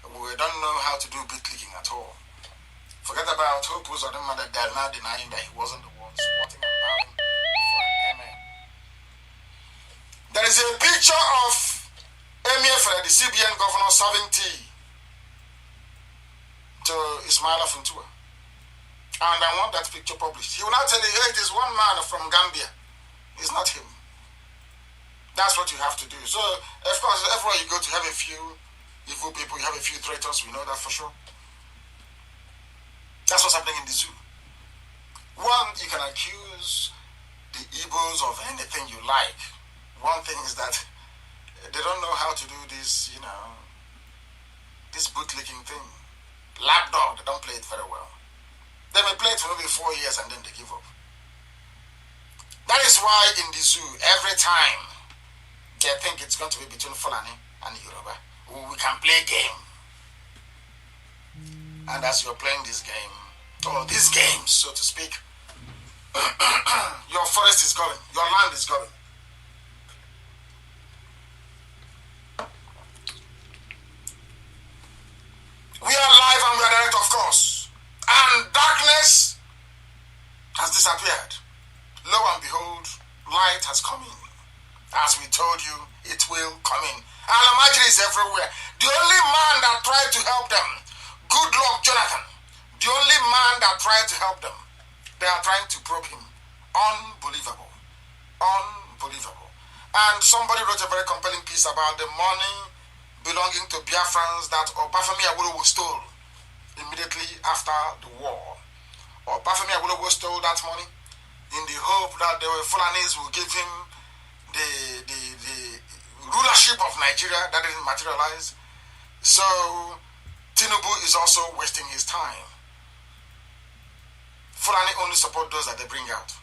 we don't know how to do bit clicking at all. Forget about Hope was on the mother now denying that he wasn't the one squatting and bowing for an amen. There is a picture of Emir Fred, the CBN governor, serving tea to Ismaila Funtua. And I want that picture published. He will not tell you, hey, it is one man from Gambia. It's not him. That's what you have to do. So, of course, everywhere you go to have a few evil people, you have a few traitors, we know that for sure. That's what's happening in the zoo. One, you can accuse the Igbos of anything you like. One thing is that They don't know how to do this, this bootlicking thing. Lapdog, they don't play it very well. They may play it for maybe 4 years and then they give up. That is why in the zoo, every time they think it's going to be between Fulani and Yoruba, we can play a game. And as you're playing this game, or these games, so to speak, your forest is going, your land is going. We are live and we are direct, of course. And darkness has disappeared. Lo and behold, light has come in. As we told you, it will come in. Alamajiri is everywhere. The only man that tried to help them, good luck Jonathan, the only man that tried to help them, they are trying to probe him. Unbelievable. Unbelievable. And somebody wrote a very compelling piece about the money belonging to Biafrans that Obafemi Awolowo stole immediately after the war. Obafemi Awolowo stole that money in the hope that the Fulanis will give him the rulership of Nigeria. That didn't materialize. So Tinubu is also wasting his time. Fulani only support those that they bring out.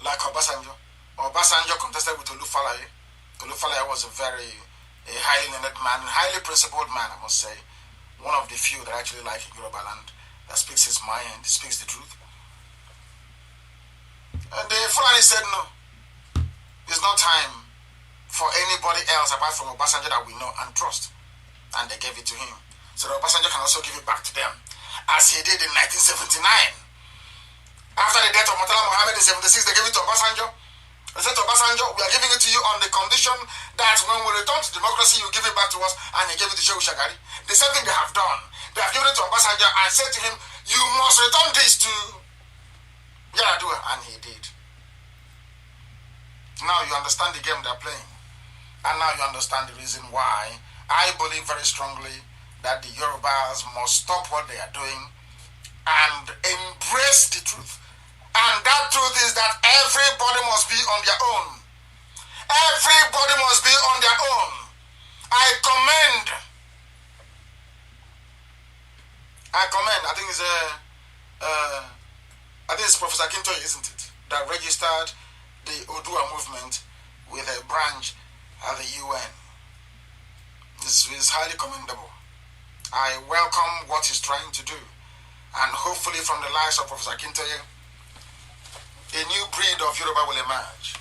Like Obasanjo. Obasanjo contested with Olufalaye. Olufalaye was a highly learned man, highly principled man, I must say. One of the few that I actually like in Yoruba land, that speaks his mind, speaks the truth. And the Fulani said no. It's not time for anybody else apart from Obasanjo that we know and trust. And they gave it to him. So Obasanjo can also give it back to them, as he did in 1979. After the death of Murtala Mohammed in 76, they gave it to Obasanjo. They said to Obasanjo, we are giving it to you on the condition that when we return to democracy, you give it back to us, and he gave it to Shehu Shagari. The same thing they have done. They have given it to Obasanjo and said to him, you must return this to Yaradua, and he did. Now you understand the game they're playing. And now you understand the reason why I believe very strongly that the Yorubas must stop what they are doing and embrace the truth. And that truth is that everybody must be on their own. Everybody must be on their own. I think it's Professor Kintoy, isn't it, that registered the Odua movement with a branch at the UN. This is highly commendable. I welcome what he's trying to do. And hopefully from the likes of Professor Kintoye, a new breed of Yoruba will emerge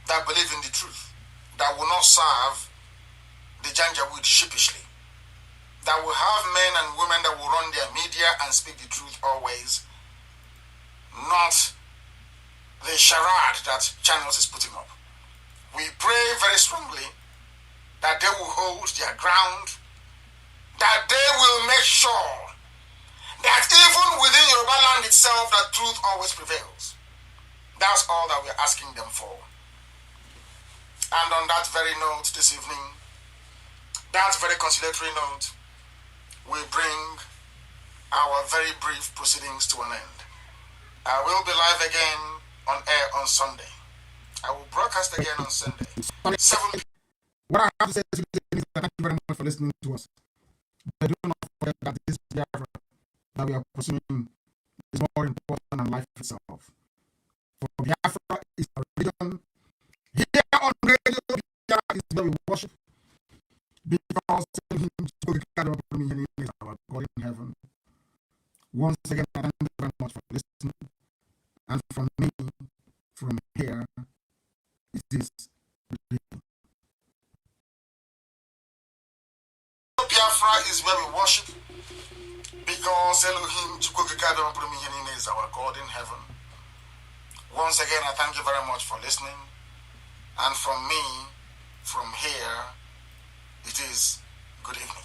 that believe in the truth, that will not serve the Janjaweed sheepishly, that will have men and women that will run their media and speak the truth always, not the charade that Channels is putting up. We pray very strongly that they will hold their ground, that they will make sure that even within Yoruba land itself, that truth always prevails. That's all that we're asking them for. And on that very note this evening, that very conciliatory note, we bring our very brief proceedings to an end. I will be live again on air on Sunday. I will broadcast again on Sunday. 7 What I have to say to you is that thank you very much for listening to us. But do not forget that this Biafra that we are pursuing is more important than life itself. For Biafra is a religion. Here on radio, Biafra is where we worship. Because him is our God in heaven. Once again, thank you very much for listening. And from me, from here, it is Biafra is where we worship, because Elohim is our God in heaven. Once again, I thank you very much for listening. And from me, from here, it is good evening.